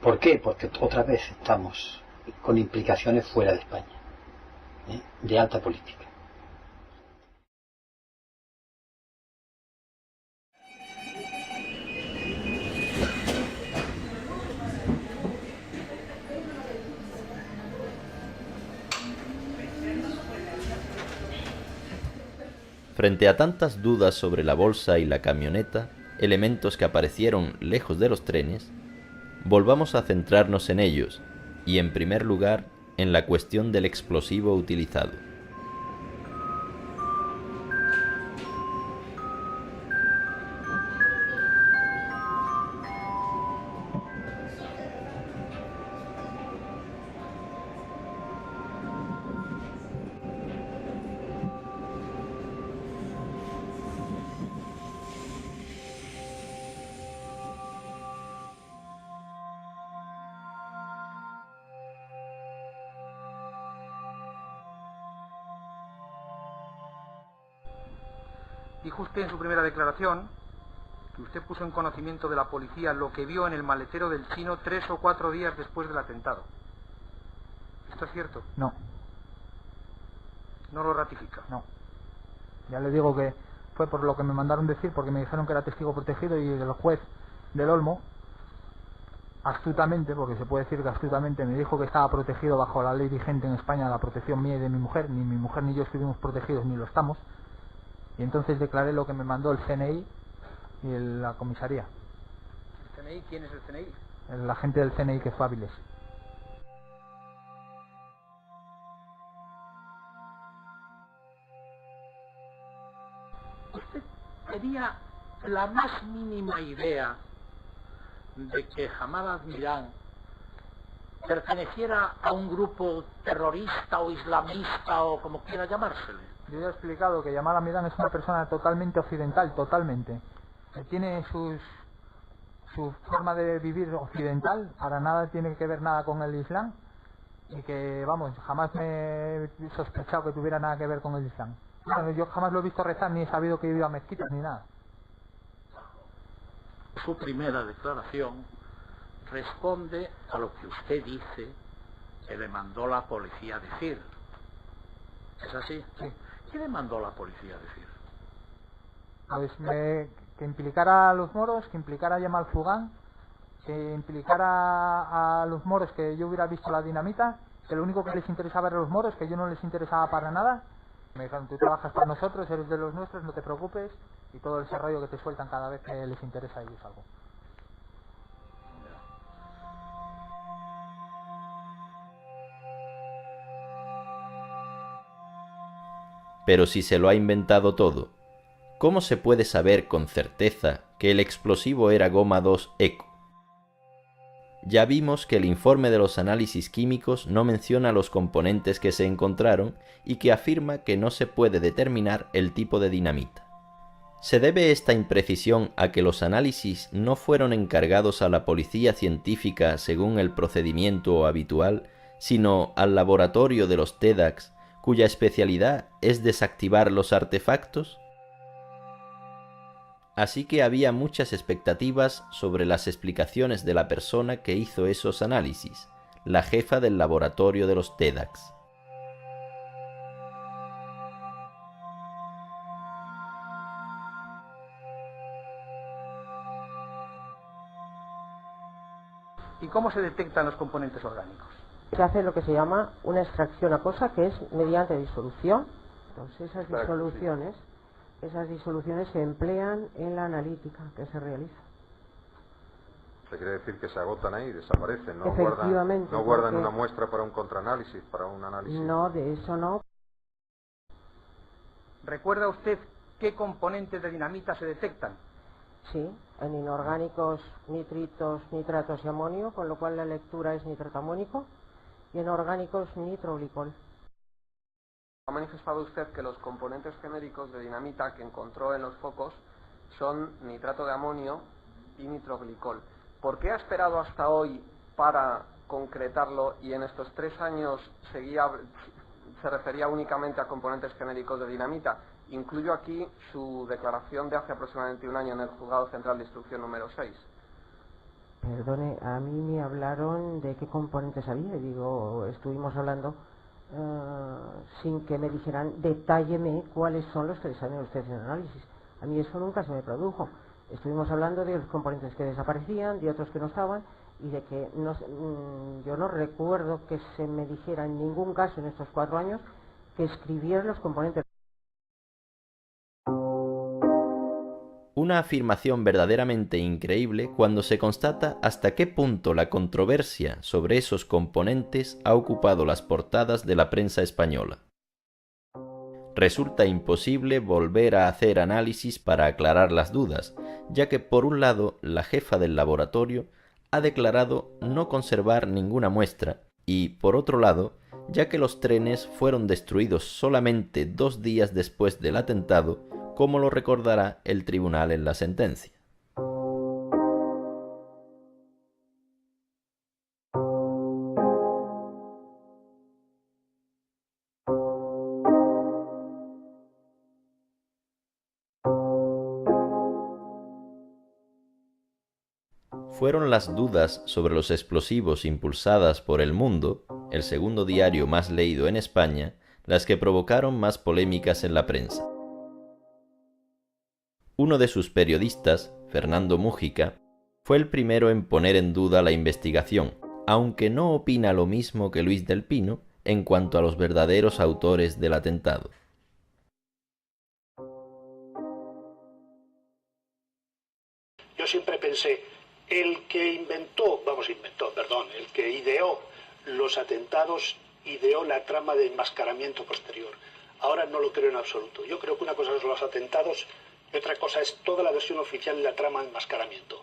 ¿Por qué? Porque otra vez estamos con implicaciones fuera de España, de alta política. Frente a tantas dudas sobre la bolsa y la camioneta, elementos que aparecieron lejos de los trenes, volvamos a centrarnos en ellos y, en primer lugar, en la cuestión del explosivo utilizado. Dijo usted en su primera declaración que usted puso en conocimiento de la policía lo que vio en el maletero del chino 3 o 4 días después del atentado. ¿Esto es cierto? No. ¿No lo ratifica? No. Ya le digo que fue por lo que me mandaron decir, porque me dijeron que era testigo protegido y el juez del Olmo, astutamente, porque se puede decir que astutamente, me dijo que estaba protegido bajo la ley vigente en España, la protección mía y de mi mujer. Ni mi mujer ni yo estuvimos protegidos, ni lo estamos. Y entonces declaré lo que me mandó el CNI y la comisaría. ¿El CNI? ¿Quién es el CNI? El agente del CNI que fue a Avilés. ¿Usted tenía la más mínima idea de que Hamad al-Miran perteneciera a un grupo terrorista o islamista o como quiera llamársele. Yo ya he explicado que Yamal Hamidán es una persona totalmente occidental, totalmente. Tiene su forma de vivir occidental, para nada tiene que ver nada con el Islam, y que, vamos, jamás me he sospechado que tuviera nada que ver con el Islam. Bueno, yo jamás lo he visto rezar, ni he sabido que iba a mezquitas, ni nada. Su primera declaración responde a lo que usted dice que le mandó la policía decir. ¿Es así? Sí. ¿Qué le mandó la policía decir? Pues que implicara a los moros, que implicara a Yamal Fugán, que implicara a los moros que yo hubiera visto la dinamita, que lo único que les interesaba era los moros, que yo no les interesaba para nada. Me dijeron, tú trabajas para nosotros, eres de los nuestros, no te preocupes, y todo ese rollo que te sueltan cada vez que les interesa a ellos algo. Pero si se lo ha inventado todo, ¿cómo se puede saber con certeza que el explosivo era goma 2 eco? Ya vimos que el informe de los análisis químicos no menciona los componentes que se encontraron y que afirma que no se puede determinar el tipo de dinamita. ¿Se debe esta imprecisión a que los análisis no fueron encargados a la policía científica según el procedimiento habitual, sino al laboratorio de los TEDx, cuya especialidad es desactivar los artefactos? Así que había muchas expectativas sobre las explicaciones de la persona que hizo esos análisis, la jefa del laboratorio de los TEDx. ¿Y cómo se detectan los componentes orgánicos? Se hace lo que se llama una extracción acuosa, que es mediante disolución. Entonces esas disoluciones se emplean en la analítica que se realiza. Se quiere decir que se agotan ahí, desaparecen, no Efectivamente, guardan una muestra para un contraanálisis, para un análisis. No, de eso no. ¿Recuerda usted qué componentes de dinamita se detectan? Sí, en inorgánicos, nitritos, nitratos y amonio, con lo cual la lectura es nitrato amónico, y en orgánicos nitroglicol. Ha manifestado usted que los componentes genéricos de dinamita que encontró en los focos son nitrato de amonio y nitroglicol. ¿Por qué ha esperado hasta hoy para concretarlo y en estos 3 años se refería únicamente a componentes genéricos de dinamita? Incluyo aquí su declaración de hace aproximadamente un año en el Juzgado Central de Instrucción número 6. Perdone, a mí me hablaron de qué componentes había, digo, estuvimos hablando sin que me dijeran, detálleme cuáles son los que les salen a ustedes en análisis. A mí eso nunca se me produjo. Estuvimos hablando de los componentes que desaparecían, de otros que no estaban, y de que yo no recuerdo que se me dijera en ningún caso en estos 4 años que escribieran los componentes. Una afirmación verdaderamente increíble cuando se constata hasta qué punto la controversia sobre esos componentes ha ocupado las portadas de la prensa española. Resulta imposible volver a hacer análisis para aclarar las dudas, ya que por un lado la jefa del laboratorio ha declarado no conservar ninguna muestra y por otro lado, ya que los trenes fueron destruidos solamente 2 días después del atentado, como lo recordará el tribunal en la sentencia. Fueron las dudas sobre los explosivos impulsadas por El Mundo, el segundo diario más leído en España, las que provocaron más polémicas en la prensa. Uno de sus periodistas, Fernando Mújica, fue el primero en poner en duda la investigación, aunque no opina lo mismo que Luis del Pino en cuanto a los verdaderos autores del atentado. Yo siempre pensé, el que ideó los atentados, ideó la trama de enmascaramiento posterior. Ahora no lo creo en absoluto. Yo creo que una cosa son los atentados y otra cosa es toda la versión oficial de la trama de enmascaramiento.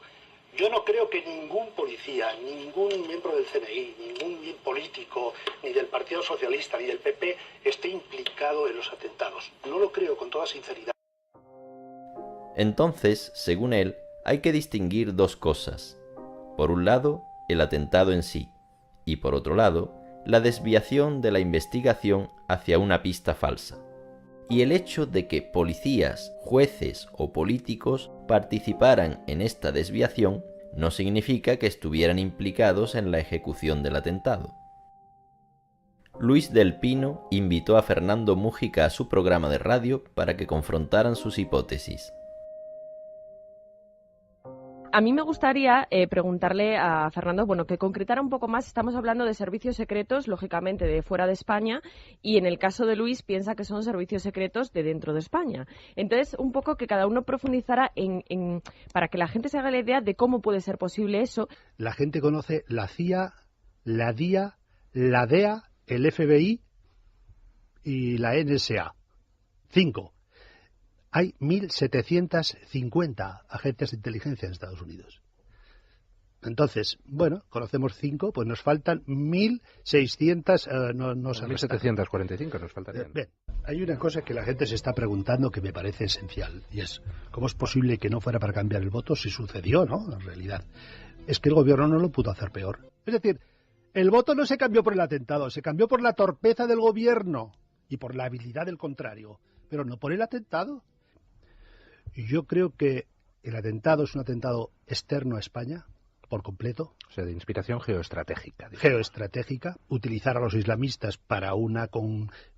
Yo no creo que ningún policía, ningún miembro del CNI, ningún político, ni del Partido Socialista, ni del PP, esté implicado en los atentados. No lo creo, con toda sinceridad. Entonces, según él, hay que distinguir dos cosas. Por un lado, el atentado en sí, y por otro lado, la desviación de la investigación hacia una pista falsa. Y el hecho de que policías, jueces o políticos participaran en esta desviación no significa que estuvieran implicados en la ejecución del atentado. Luis del Pino invitó a Fernando Múgica a su programa de radio para que confrontaran sus hipótesis. A mí me gustaría preguntarle a Fernando, bueno, que concretara un poco más. Estamos hablando de servicios secretos, lógicamente, de fuera de España, y en el caso de Luis piensa que son servicios secretos de dentro de España. Entonces, un poco que cada uno profundizara para que la gente se haga la idea de cómo puede ser posible eso. La gente conoce la CIA, la DIA, la DEA, el FBI y la NSA. 5. Hay 1.750 agentes de inteligencia en Estados Unidos. Entonces, bueno, conocemos 5, pues nos faltan 1.600... no sé, 1.745 nos faltarían. Bien, hay una cosa que la gente se está preguntando que me parece esencial, y es, ¿cómo es posible que no fuera para cambiar el voto si sucedió, no? En realidad, es que el gobierno no lo pudo hacer peor. Es decir, el voto no se cambió por el atentado, se cambió por la torpeza del gobierno y por la habilidad del contrario, pero no por el atentado. Y yo creo que el atentado es un atentado externo a España, por completo. O sea, de inspiración geoestratégica. Geoestratégica. Utilizar a los islamistas para una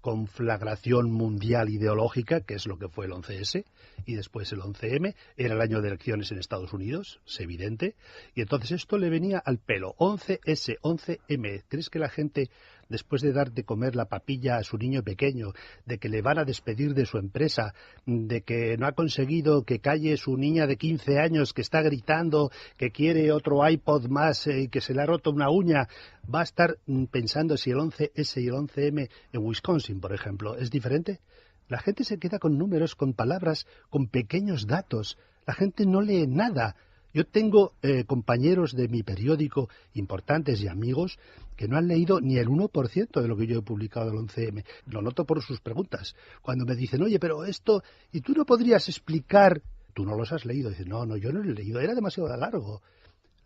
conflagración mundial ideológica, que es lo que fue el 11S, y después el 11M. Era el año de elecciones en Estados Unidos, es evidente. Y entonces esto le venía al pelo. 11S, 11M. ¿Crees que la gente, después de dar de comer la papilla a su niño pequeño, de que le van a despedir de su empresa, de que no ha conseguido que calle su niña de 15 años que está gritando que quiere otro iPod más y que se le ha roto una uña, va a estar pensando si el 11S y el 11M en Wisconsin, por ejemplo, es diferente? La gente se queda con números, con palabras, con pequeños datos. La gente no lee nada. Yo tengo compañeros de mi periódico importantes y amigos que no han leído ni el 1% de lo que yo he publicado del 11M. Lo noto por sus preguntas. Cuando me dicen, oye, pero esto, ¿y tú no podrías explicar? Tú no los has leído. Dicen, no, yo no lo he leído, era demasiado largo.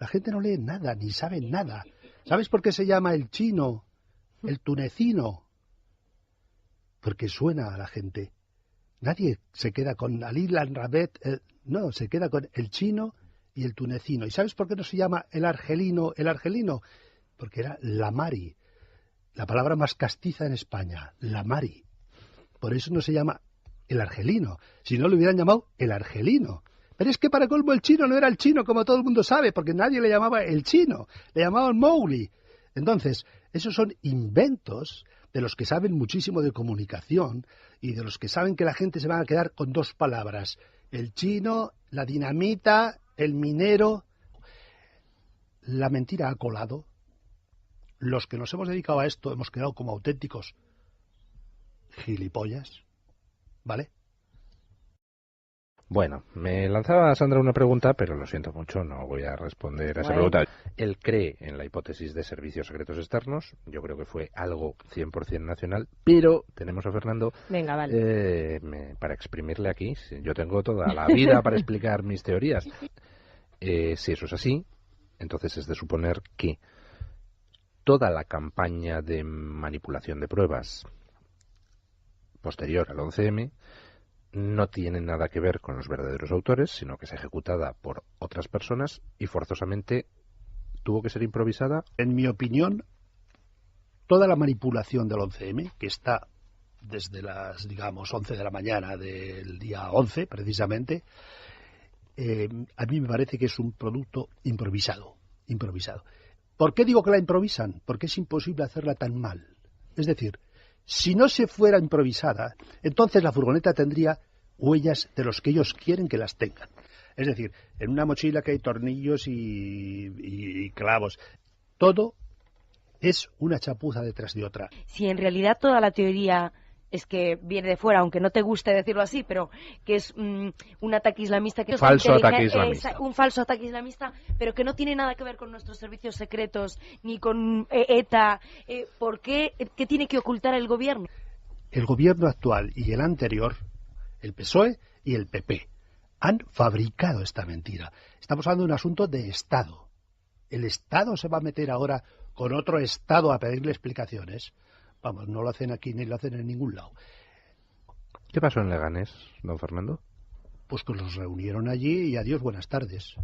La gente no lee nada, ni sabe nada. ¿Sabes por qué se llama el chino, el tunecino? Porque suena a la gente. Nadie se queda con Ali Lanrabet, no, se queda con el chino y el tunecino. ¿Y sabes por qué no se llama el argelino? Porque era la Mari, la palabra más castiza en España, la Mari. Por eso no se llama el argelino. Si no, le hubieran llamado el argelino. Pero es que para colmo el chino no era el chino, como todo el mundo sabe, porque nadie le llamaba el chino, le llamaban Mowgli. Entonces, esos son inventos de los que saben muchísimo de comunicación y de los que saben que la gente se va a quedar con dos palabras: el chino, la dinamita, el minero. La mentira ha colado. Los que nos hemos dedicado a esto hemos quedado como auténticos gilipollas, ¿vale? Bueno, me lanzaba Sandra una pregunta, pero lo siento mucho, no voy a responder a esa pregunta. Él cree en la hipótesis de servicios secretos externos, yo creo que fue algo 100% nacional, pero tenemos a Fernando. Venga, vale. Para exprimirle aquí, yo tengo toda la vida para explicar mis teorías. Si eso es así, entonces es de suponer que toda la campaña de manipulación de pruebas posterior al 11M no tiene nada que ver con los verdaderos autores, sino que es ejecutada por otras personas y forzosamente tuvo que ser improvisada. En mi opinión, toda la manipulación del 11M, que está desde las, 11 de la mañana del día 11, precisamente, a mí me parece que es un producto improvisado. ¿Por qué digo que la improvisan? Porque es imposible hacerla tan mal. Es decir, si no se fuera improvisada, entonces la furgoneta tendría huellas de los que ellos quieren que las tengan. Es decir, en una mochila que hay tornillos y clavos. Todo es una chapuza detrás de otra. Si en realidad toda la teoría es que viene de fuera, aunque no te guste decirlo así, pero que es un ataque islamista, que falso ataque islamista. Un falso ataque islamista, pero que no tiene nada que ver con nuestros servicios secretos ni con ETA. ¿Por qué? ¿Qué tiene que ocultar el gobierno? El gobierno actual y el anterior, el PSOE y el PP, han fabricado esta mentira. Estamos hablando de un asunto de Estado. ¿El Estado se va a meter ahora con otro Estado a pedirle explicaciones? Vamos, no lo hacen aquí ni lo hacen en ningún lado. ¿Qué pasó en Leganés, don Fernando? Pues que los reunieron allí y adiós, buenas tardes.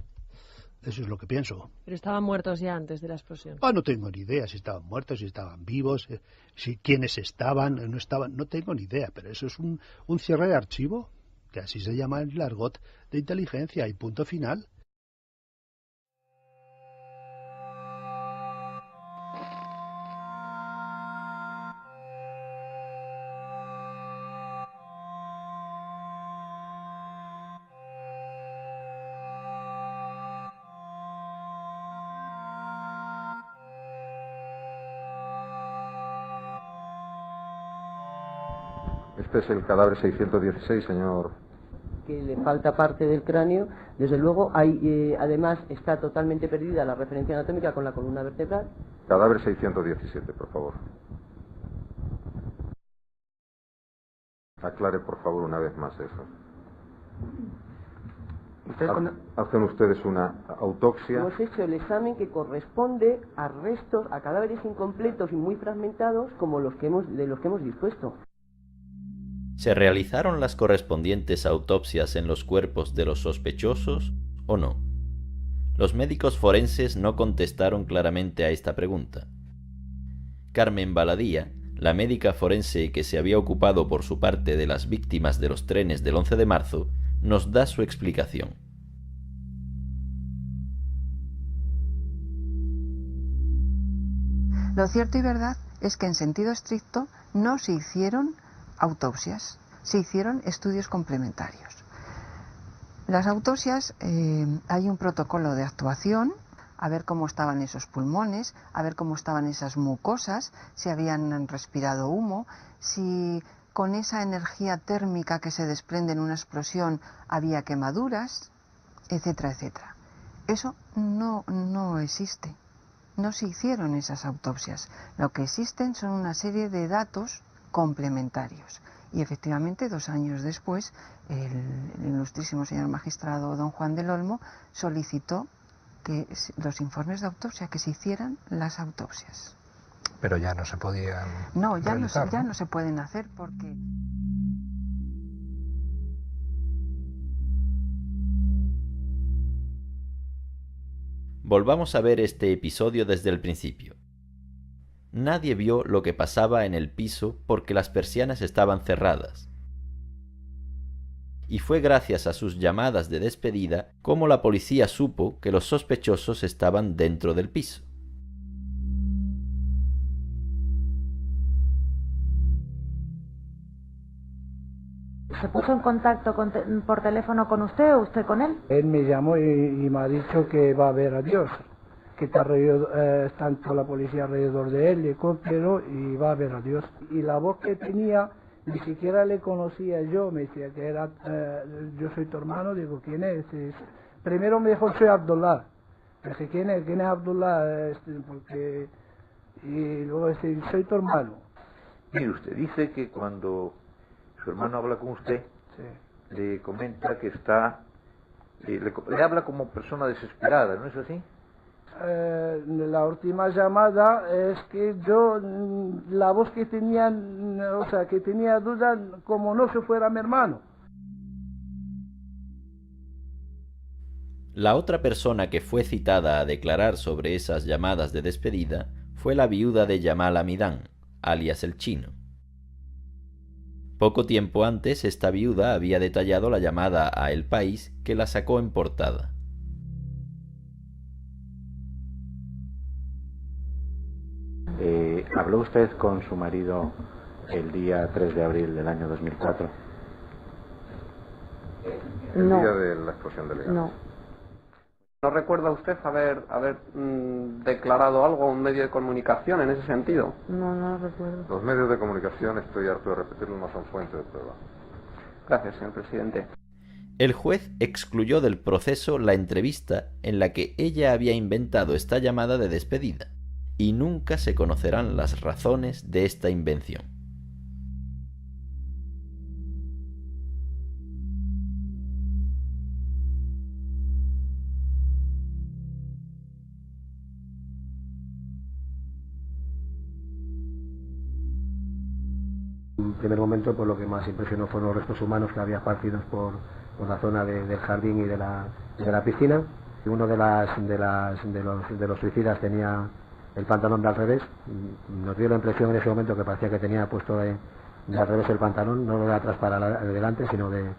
Eso es lo que pienso. Pero estaban muertos ya antes de la explosión. No tengo ni idea si estaban muertos, si estaban vivos, si quiénes estaban, no estaban, no tengo ni idea. Pero eso es un cierre de archivo, que así se llama en el argot de inteligencia, y punto final. Este es el cadáver 616, señor. Que le falta parte del cráneo, desde luego. Hay, además, está totalmente perdida la referencia anatómica con la columna vertebral. Cadáver 617, por favor. Aclare, por favor, una vez más eso. ¿Hacen ustedes una autopsia? Hemos hecho el examen que corresponde a restos, a cadáveres incompletos y muy fragmentados como de los que hemos dispuesto. ¿Se realizaron las correspondientes autopsias en los cuerpos de los sospechosos o no? Los médicos forenses no contestaron claramente a esta pregunta. Carmen Baladía, la médica forense que se había ocupado por su parte de las víctimas de los trenes del 11 de marzo, nos da su explicación. Lo cierto y verdad es que en sentido estricto no se hicieron autopsias, se hicieron estudios complementarios. Las autopsias, hay un protocolo de actuación, a ver cómo estaban esos pulmones, a ver cómo estaban esas mucosas, si habían respirado humo, si con esa energía térmica que se desprende en una explosión había quemaduras, etcétera, etcétera. Eso no existe. No se hicieron esas autopsias. Lo que existen son una serie de datos complementarios. Y efectivamente, 2 años después, el ilustrísimo señor magistrado don Juan del Olmo solicitó que los informes de autopsia, que se hicieran las autopsias. Pero ya no se podían realizar, ya no se pueden hacer porque... Volvamos a ver este episodio desde el principio. Nadie vio lo que pasaba en el piso porque las persianas estaban cerradas. Y fue gracias a sus llamadas de despedida como la policía supo que los sospechosos estaban dentro del piso. ¿Se puso en contacto por teléfono con usted o usted con él? Él me llamó y me ha dicho que va a ver a Dios, que está tanto la policía alrededor de él, le copió y va a ver a Dios. Y la voz que tenía, ni siquiera le conocía yo, me decía que era, yo soy tu hermano, digo, ¿quién es? Primero me dijo, soy Abdullah. Le dije, ¿quién es Abdullah? Porque... Y luego dice, soy tu hermano. Mire, usted dice que cuando su hermano habla con usted, sí, le comenta que está... le habla como persona desesperada, ¿no es así? La última llamada es que yo, la voz que tenía, o sea, que tenía duda como no se fuera mi hermano. La otra persona que fue citada a declarar sobre esas llamadas de despedida fue la viuda de Yamal Hamidán, alias el Chino. Poco tiempo antes, esta viuda había detallado la llamada a El País que la sacó en portada. ¿Habló usted con su marido el día 3 de abril del año 2004? El día de la explosión de Leganés. No. ¿No recuerda usted haber declarado algo a un medio de comunicación en ese sentido? No recuerdo. Los medios de comunicación, estoy harto de repetirlo, no son fuente de prueba. Gracias, señor presidente. El juez excluyó del proceso la entrevista en la que ella había inventado esta llamada de despedida, y nunca se conocerán las razones de esta invención. En primer momento, pues lo que más impresionó fueron los restos humanos que había esparcidos por la zona del jardín y de la piscina. Y uno de los suicidas tenía el pantalón de al revés. Nos dio la impresión en ese momento que parecía que tenía puesto de al revés el pantalón, no de atrás para adelante, sino de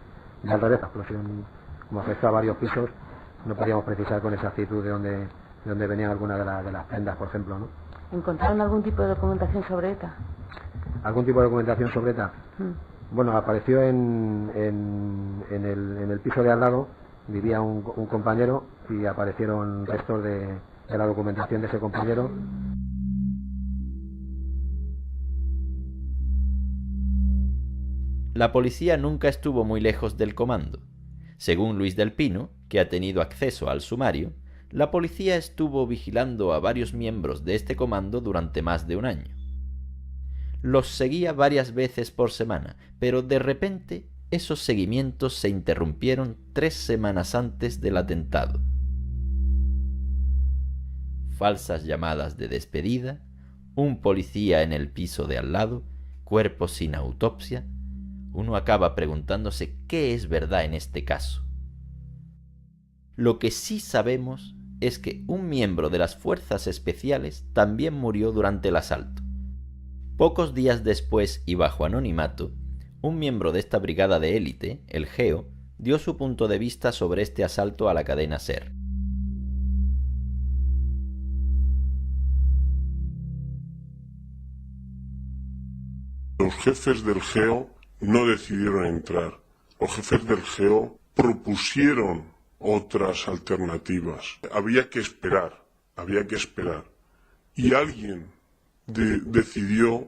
al revés. La explosión, como afectó a varios pisos, no podíamos precisar con exactitud de dónde venían algunas de las prendas, por ejemplo, ¿no? ¿Encontraron algún tipo de documentación sobre ETA? ¿Algún tipo de documentación sobre ETA? Bueno, apareció en el piso de al lado, vivía un compañero y aparecieron restos de la documentación de ese compañero. La policía nunca estuvo muy lejos del comando. Según Luis del Pino, que ha tenido acceso al sumario, la policía estuvo vigilando a varios miembros de este comando durante más de un año. Los seguía varias veces por semana, pero de repente esos seguimientos se interrumpieron 3 semanas antes del atentado. Falsas llamadas de despedida, un policía en el piso de al lado, cuerpos sin autopsia. Uno acaba preguntándose qué es verdad en este caso. Lo que sí sabemos es que un miembro de las fuerzas especiales también murió durante el asalto. Pocos días después y bajo anonimato, un miembro de esta brigada de élite, el GEO, dio su punto de vista sobre este asalto a la cadena SER. Los jefes del GEO no decidieron entrar. Los jefes del GEO propusieron otras alternativas. Había que esperar. Y alguien decidió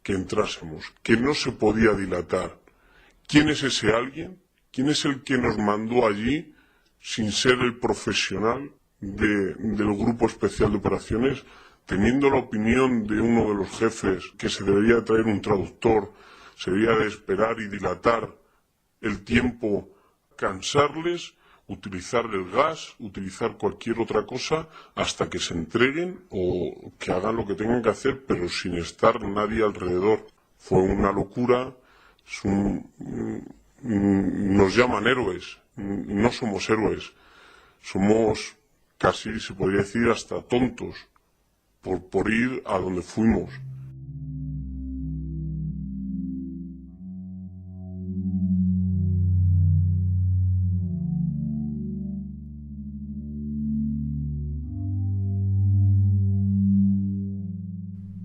que entrásemos, que no se podía dilatar. ¿Quién es ese alguien? ¿Quién es el que nos mandó allí sin ser el profesional del Grupo Especial de Operaciones, teniendo la opinión de uno de los jefes que se debería traer un traductor, se debería de esperar y dilatar el tiempo, cansarles, utilizar el gas, utilizar cualquier otra cosa hasta que se entreguen o que hagan lo que tengan que hacer, pero sin estar nadie alrededor? Fue una locura. Nos llaman héroes, no somos héroes, somos casi, se podría decir, hasta tontos por ir a donde fuimos.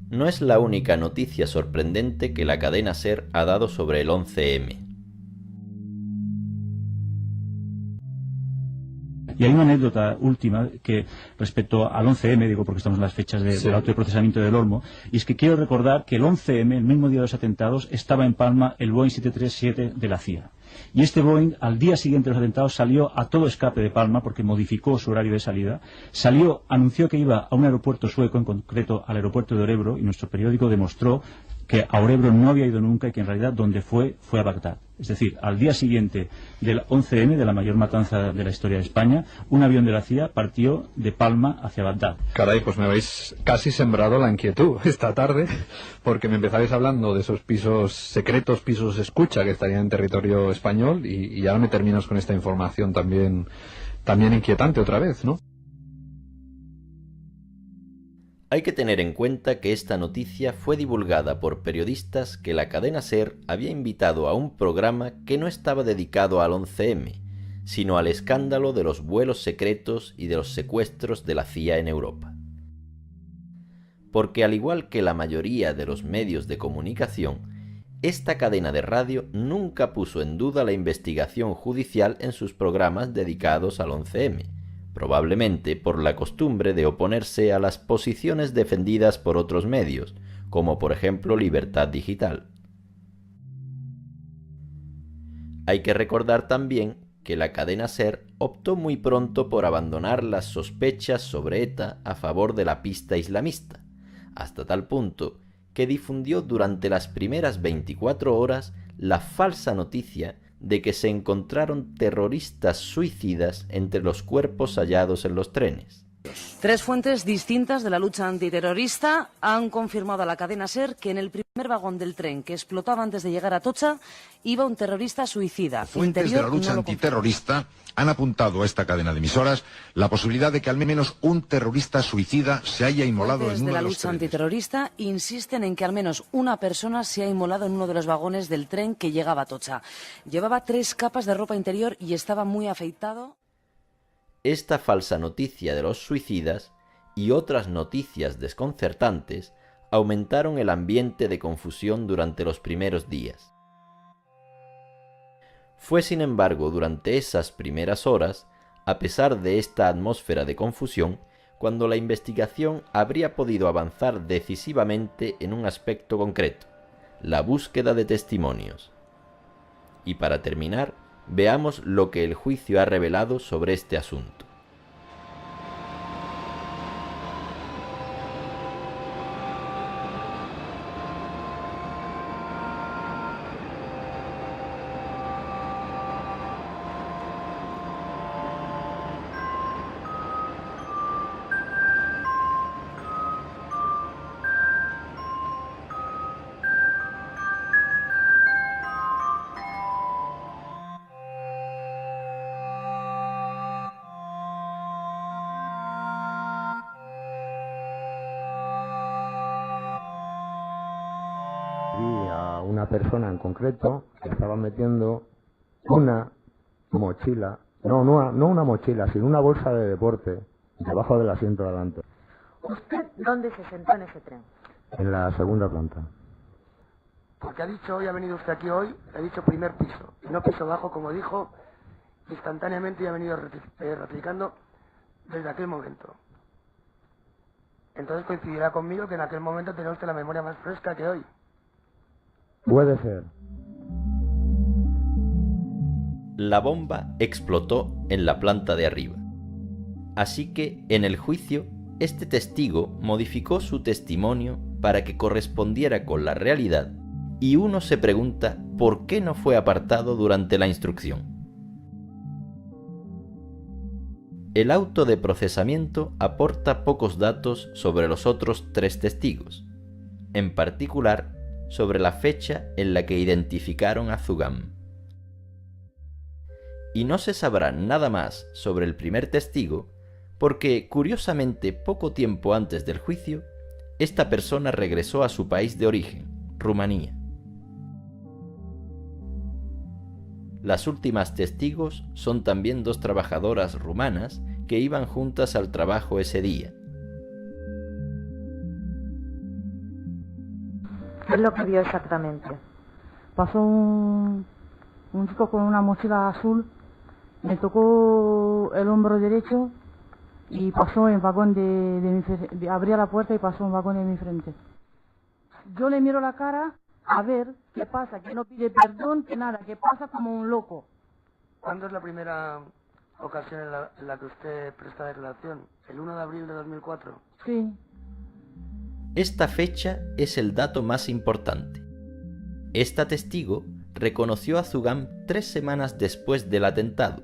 No es la única noticia sorprendente que la cadena SER ha dado sobre el 11M. Y hay una anécdota última que respecto al 11M, digo porque estamos en las fechas del auto de procesamiento del Olmo, y es que quiero recordar que el 11M, el mismo día de los atentados, estaba en Palma el Boeing 737 de la CIA. Y este Boeing, al día siguiente de los atentados, salió a todo escape de Palma porque modificó su horario de salida. Anunció que iba a un aeropuerto sueco, en concreto al aeropuerto de Örebro, y nuestro periódico demostró que a Örebro no había ido nunca y que en realidad donde fue a Bagdad. Es decir, al día siguiente del 11M, de la mayor matanza de la historia de España, un avión de la CIA partió de Palma hacia Bagdad. Caray, pues me habéis casi sembrado la inquietud esta tarde, porque me empezabais hablando de esos pisos secretos, pisos escucha que estarían en territorio español, y ahora me terminas con esta información también inquietante otra vez, ¿no? Hay que tener en cuenta que esta noticia fue divulgada por periodistas que la cadena SER había invitado a un programa que no estaba dedicado al 11M, sino al escándalo de los vuelos secretos y de los secuestros de la CIA en Europa. Porque al igual que la mayoría de los medios de comunicación, esta cadena de radio nunca puso en duda la investigación judicial en sus programas dedicados al 11M, probablemente por la costumbre de oponerse a las posiciones defendidas por otros medios, como por ejemplo Libertad Digital. Hay que recordar también que la cadena SER optó muy pronto por abandonar las sospechas sobre ETA a favor de la pista islamista, hasta tal punto que difundió durante las primeras 24 horas la falsa noticia de que se encontraron terroristas suicidas entre los cuerpos hallados en los trenes. 3 fuentes distintas de la lucha antiterrorista han confirmado a la cadena SER que en el primer vagón del tren que explotaba antes de llegar a Atocha iba un terrorista suicida. Fuentes de la lucha antiterrorista han apuntado a esta cadena de emisoras la posibilidad de que al menos un terrorista suicida se haya inmolado en uno de los trenes. Fuentes de la lucha antiterrorista insisten en que al menos una persona se ha inmolado en uno de los vagones del tren que llegaba a Atocha. Llevaba 3 capas de ropa interior y estaba muy afeitado. Esta falsa noticia de los suicidas y otras noticias desconcertantes aumentaron el ambiente de confusión durante los primeros días. Fue sin embargo durante esas primeras horas, a pesar de esta atmósfera de confusión, cuando la investigación habría podido avanzar decisivamente en un aspecto concreto, la búsqueda de testimonios. Y para terminar, veamos lo que el juicio ha revelado sobre este asunto. Una persona en concreto que estaba metiendo una mochila, no una mochila, sino una bolsa de deporte debajo del asiento de adelante. ¿Usted dónde se sentó en ese tren? En la segunda planta. Porque ha dicho hoy, ha venido usted aquí hoy, ha dicho primer piso, y no piso bajo, como dijo, instantáneamente y ha venido replicando desde aquel momento. Entonces coincidirá conmigo que en aquel momento tenía usted la memoria más fresca que hoy. Puede ser. La bomba explotó en la planta de arriba. Así que, en el juicio, este testigo modificó su testimonio para que correspondiera con la realidad, y uno se pregunta por qué no fue apartado durante la instrucción. El auto de procesamiento aporta pocos datos sobre los otros 3 testigos, en particular sobre la fecha en la que identificaron a Zugam. Y no se sabrá nada más sobre el primer testigo porque, curiosamente, poco tiempo antes del juicio, esta persona regresó a su país de origen, Rumanía. Las últimas testigos son también 2 trabajadoras rumanas que iban juntas al trabajo ese día. ¿Qué es lo que vio exactamente? Pasó un chico con una mochila azul, me tocó el hombro derecho y pasó en vagón abría la puerta y pasó un vagón en mi frente. Yo le miro la cara a ver qué pasa, que no pide perdón, que nada, que pasa como un loco. ¿Cuándo es la primera ocasión en la que usted presta declaración? ¿El 1 de abril de 2004? Sí. Esta fecha es el dato más importante. Esta testigo reconoció a Zugam 3 semanas después del atentado,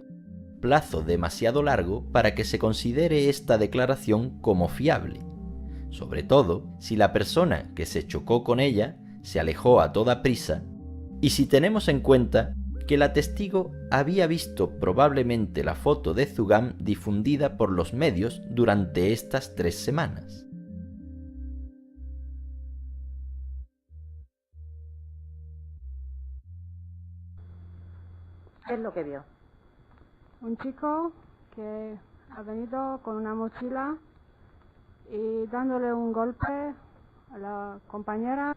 plazo demasiado largo para que se considere esta declaración como fiable, sobre todo si la persona que se chocó con ella se alejó a toda prisa y si tenemos en cuenta que la testigo había visto probablemente la foto de Zugam difundida por los medios durante estas 3 semanas. ¿Qué es lo que vio? Un chico que ha venido con una mochila y dándole un golpe a la compañera.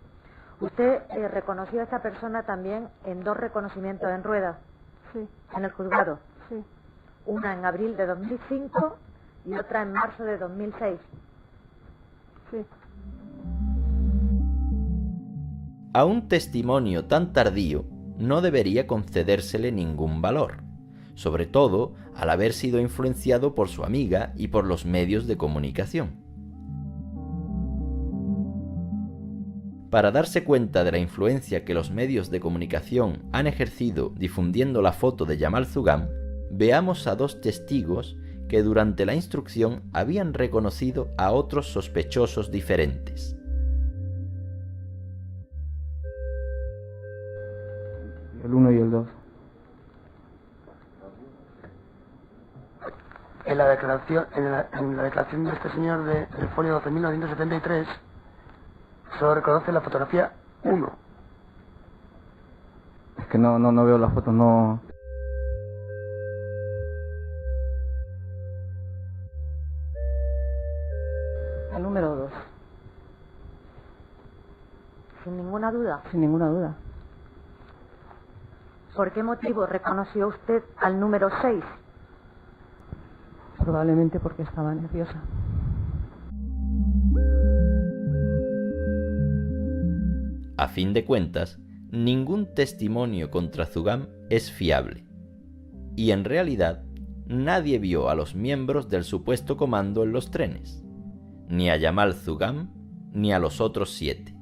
¿Usted reconoció a esta persona también en 2 reconocimientos en ruedas? Sí. ¿En el juzgado? Sí. una en abril de 2005 y otra en marzo de 2006. Sí. A un testimonio tan tardío no debería concedérsele ningún valor, sobre todo al haber sido influenciado por su amiga y por los medios de comunicación. Para darse cuenta de la influencia que los medios de comunicación han ejercido difundiendo la foto de Yamal Zugam, veamos a dos testigos que durante la instrucción habían reconocido a otros sospechosos diferentes. El 1 y el 2. En la declaración de este señor del folio 12.973 solo reconoce la fotografía 1. Es que no veo las fotos, no. El número 2. Sin ninguna duda. Sin ninguna duda. ¿Por qué motivo reconoció usted al número 6? Probablemente porque estaba nerviosa. A fin de cuentas, ningún testimonio contra Zugam es fiable. Y en realidad, nadie vio a los miembros del supuesto comando en los trenes, ni a Yamal Zugam, ni a los otros 7.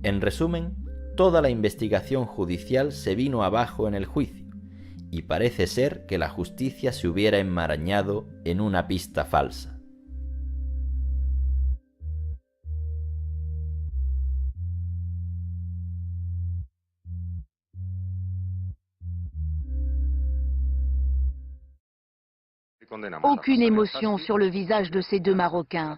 En resumen, toda la investigación judicial se vino abajo en el juicio, y parece ser que la justicia se hubiera enmarañado en una pista falsa. Aucune émotion sur le visage de ces deux Marocains.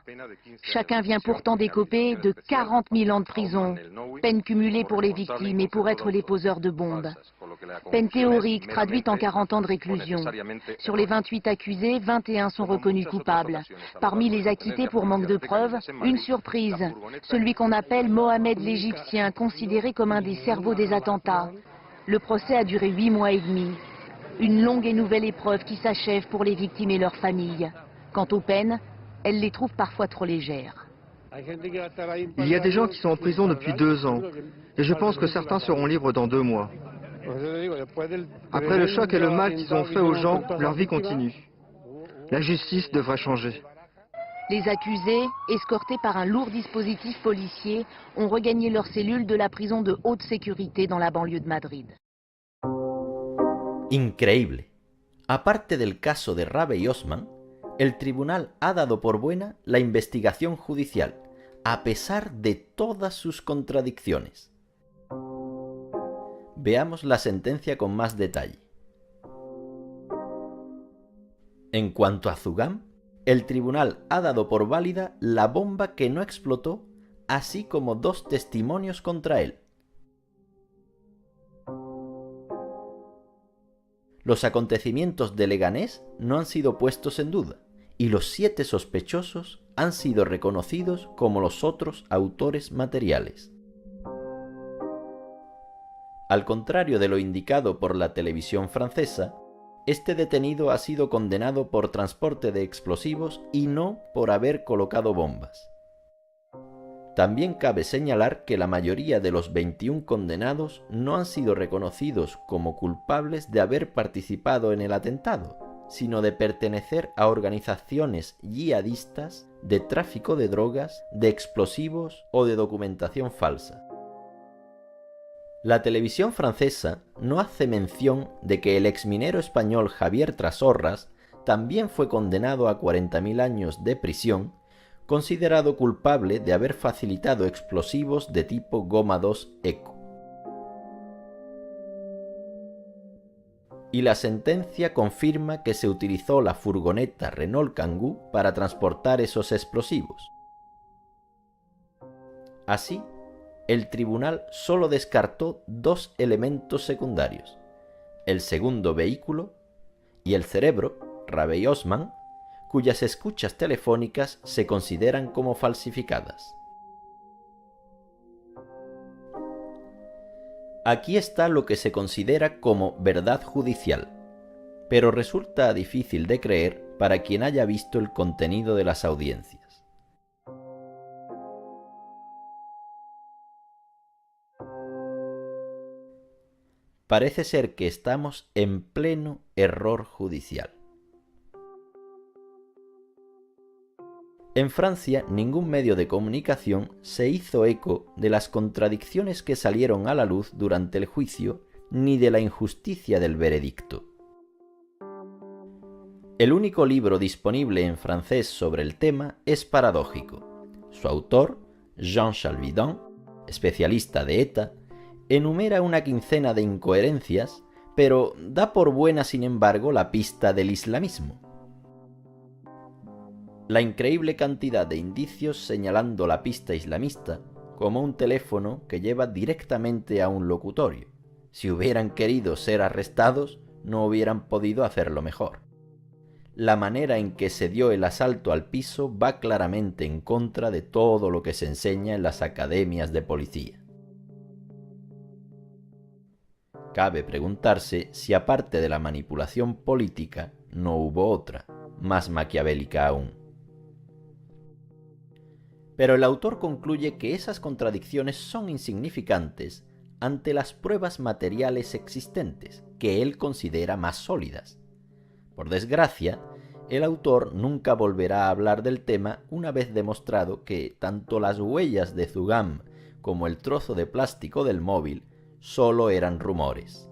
Chacun vient pourtant d'écoper de 40 000 ans de prison, peine cumulée pour les victimes et pour être les poseurs de bombes. Peine théorique traduite en 40 ans de réclusion. Sur les 28 accusés, 21 sont reconnus coupables. Parmi les acquittés pour manque de preuves, une surprise, celui qu'on appelle Mohamed l'Égyptien, considéré comme un des cerveaux des attentats. Le procès a duré 8 mois et demi. Une longue et nouvelle épreuve qui s'achève pour les victimes et leurs familles. Quant aux peines, elles les trouvent parfois trop légères. Il y a des gens qui sont en prison depuis 2 ans, et je pense que certains seront libres dans 2 mois. Après le choc et le mal qu'ils ont fait aux gens, leur vie continue. La justice devrait changer. Les accusés, escortés par un lourd dispositif policier, ont regagné leur cellule de la prison de haute sécurité dans la banlieue de Madrid. Increíble. Aparte del caso de Rabe y Osman, el tribunal ha dado por buena la investigación judicial, a pesar de todas sus contradicciones. Veamos la sentencia con más detalle. En cuanto a Zugam, el tribunal ha dado por válida la bomba que no explotó, así como 2 testimonios contra él. Los acontecimientos de Leganés no han sido puestos en duda, y los 7 sospechosos han sido reconocidos como los otros autores materiales. Al contrario de lo indicado por la televisión francesa, este detenido ha sido condenado por transporte de explosivos y no por haber colocado bombas. También cabe señalar que la mayoría de los 21 condenados no han sido reconocidos como culpables de haber participado en el atentado, sino de pertenecer a organizaciones yihadistas de tráfico de drogas, de explosivos o de documentación falsa. La televisión francesa no hace mención de que el exminero español Javier Trasorras también fue condenado a 40.000 años de prisión, considerado culpable de haber facilitado explosivos de tipo goma 2 eco. Y la sentencia confirma que se utilizó la furgoneta Renault Kangoo para transportar esos explosivos. Así, el tribunal solo descartó 2 elementos secundarios: el segundo vehículo y el cerebro, Rabe y Osman, cuyas escuchas telefónicas se consideran como falsificadas. Aquí está lo que se considera como verdad judicial, pero resulta difícil de creer para quien haya visto el contenido de las audiencias. Parece ser que estamos en pleno error judicial. En Francia, ningún medio de comunicación se hizo eco de las contradicciones que salieron a la luz durante el juicio, ni de la injusticia del veredicto. El único libro disponible en francés sobre el tema es paradójico. Su autor, Jean Chalvidon, especialista de ETA, enumera una quincena de incoherencias, pero da por buena, sin embargo, la pista del islamismo. La increíble cantidad de indicios señalando la pista islamista, como un teléfono que lleva directamente a un locutorio. Si hubieran querido ser arrestados, no hubieran podido hacerlo mejor. La manera en que se dio el asalto al piso va claramente en contra de todo lo que se enseña en las academias de policía. Cabe preguntarse si aparte de la manipulación política no hubo otra, más maquiavélica aún. Pero el autor concluye que esas contradicciones son insignificantes ante las pruebas materiales existentes, que él considera más sólidas. Por desgracia, el autor nunca volverá a hablar del tema una vez demostrado que tanto las huellas de Zugam como el trozo de plástico del móvil solo eran rumores.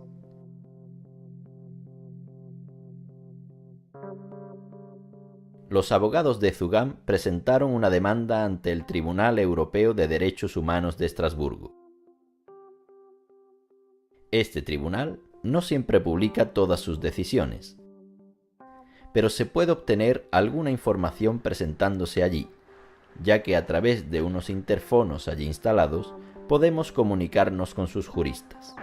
Los abogados de Zugam presentaron una demanda ante el Tribunal Europeo de Derechos Humanos de Estrasburgo. Este tribunal no siempre publica todas sus decisiones, pero se puede obtener alguna información presentándose allí, ya que a través de unos interfonos allí instalados podemos comunicarnos con sus juristas.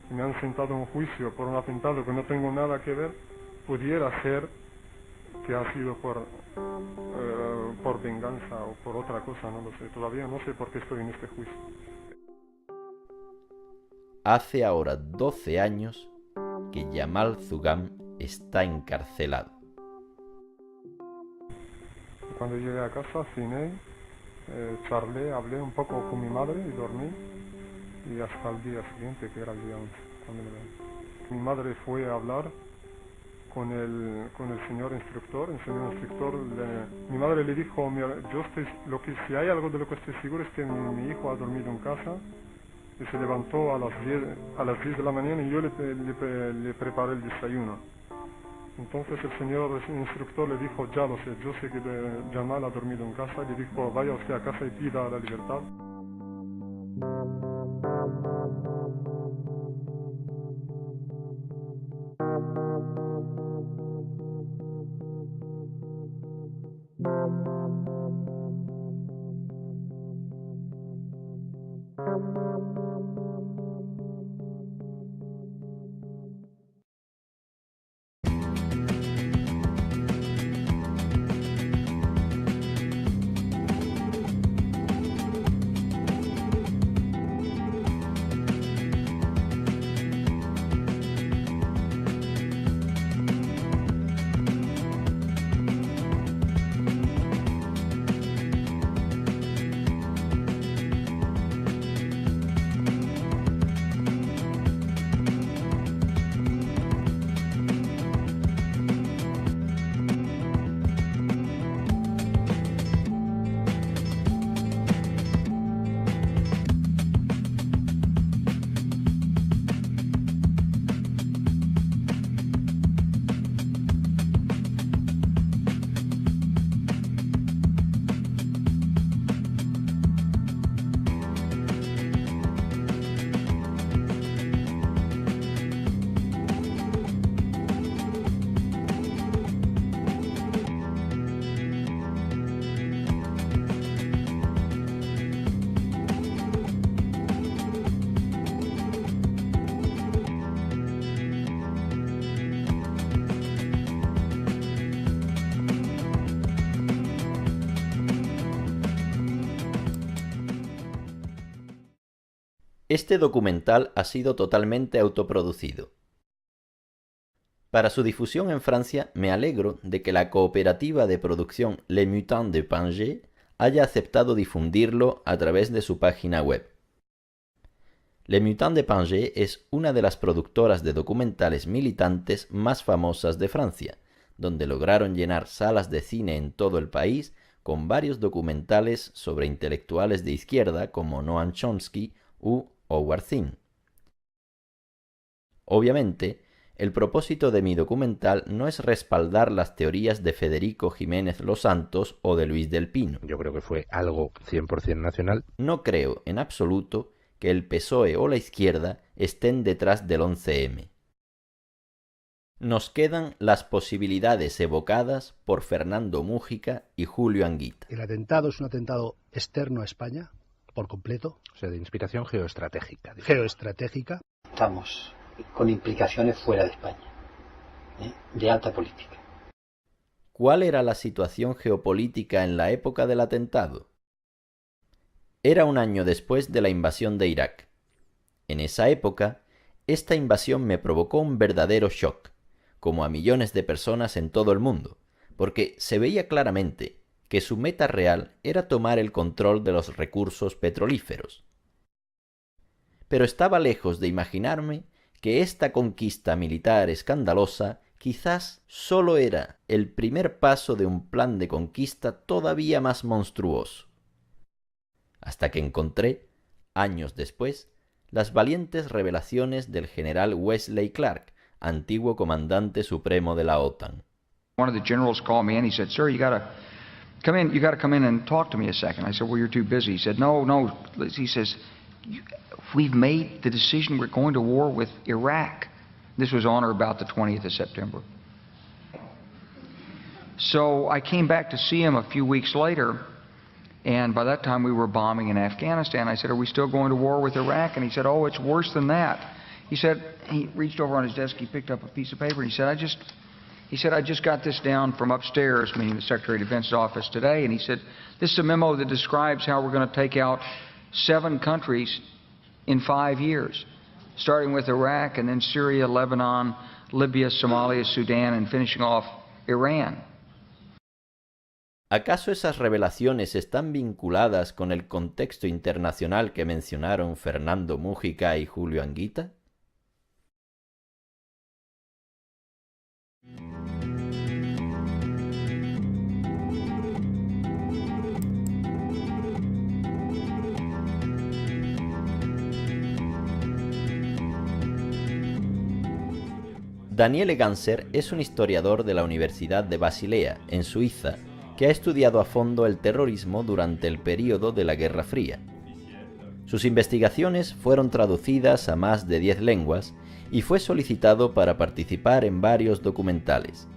Me han sentado en juicio por un atentado que no tengo nada que ver, pudiera ser que ha sido por venganza o por otra cosa, no lo sé. Todavía no sé por qué estoy en este juicio. Hace ahora 12 años que Jamal Zugam está encarcelado. Cuando llegué a casa, cené, charlé, hablé un poco con mi madre y dormí. Y hasta el día siguiente, que era el día 11, cuando me levanté. Mi madre fue a hablar con el señor instructor. El señor instructor mi madre le dijo, mira, si hay algo de lo que estoy seguro es que mi hijo ha dormido en casa y se levantó a las 10 de la mañana y yo le preparé el desayuno. Entonces el señor instructor le dijo, ya lo sé, yo sé que Jamal ha dormido en casa, y le dijo, vaya usted a casa y pida la libertad. Este documental ha sido totalmente autoproducido. Para su difusión en Francia, me alegro de que la cooperativa de producción Les Mutants de Pangée haya aceptado difundirlo a través de su página web. Les Mutants de Pangée es una de las productoras de documentales militantes más famosas de Francia, donde lograron llenar salas de cine en todo el país con varios documentales sobre intelectuales de izquierda como Noam Chomsky u Howard Zinn. Obviamente, el propósito de mi documental no es respaldar las teorías de Federico Jiménez Los Santos o de Luis del Pino. Yo creo que fue algo 100% nacional. No creo, en absoluto, que el PSOE o la izquierda estén detrás del 11M. Nos quedan las posibilidades evocadas por Fernando Mújica y Julio Anguita. El atentado es un atentado externo a España, por completo. O sea, de inspiración geoestratégica. Geoestratégica. Estamos con implicaciones fuera de España, de alta política. ¿Cuál era la situación geopolítica en la época del atentado? Era un año después de la invasión de Irak. En esa época, esta invasión me provocó un verdadero shock, como a millones de personas en todo el mundo, porque se veía claramente que su meta real era tomar el control de los recursos petrolíferos. Pero estaba lejos de imaginarme que esta conquista militar escandalosa quizás solo era el primer paso de un plan de conquista todavía más monstruoso. Hasta que encontré, años después, las valientes revelaciones del general Wesley Clark, antiguo comandante supremo de la OTAN. One of the generals called me and he said, "Sir, you gotta come in and talk to me a second." I said, "Well, you're too busy." He said, "No." He says, "We've made the decision. We're going to war with Iraq." This was on or about the 20th of September. So I came back to see him a few weeks later, and by that time we were bombing in Afghanistan. I said, "Are we still going to war with Iraq?" And he said, "Oh, it's worse than that." He said, he reached over on his desk, he picked up a piece of paper, and he said, I just got this down from upstairs, meaning the Secretary of Defense's office today, and he said, "This is a memo that describes how we're going to take out 7 countries in 5 years, starting with Iraq and then Syria, Lebanon, Libya, Somalia, Sudan, and finishing off Iran." ¿Acaso esas revelaciones están vinculadas con el contexto internacional que mencionaron Fernando Mújica y Julio Anguita? Daniele Ganser es un historiador de la Universidad de Basilea, en Suiza, que ha estudiado a fondo el terrorismo durante el período de la Guerra Fría. Sus investigaciones fueron traducidas a más de 10 lenguas y fue solicitado para participar en varios documentales.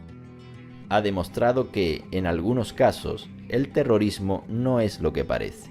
Ha demostrado que, en algunos casos, el terrorismo no es lo que parece.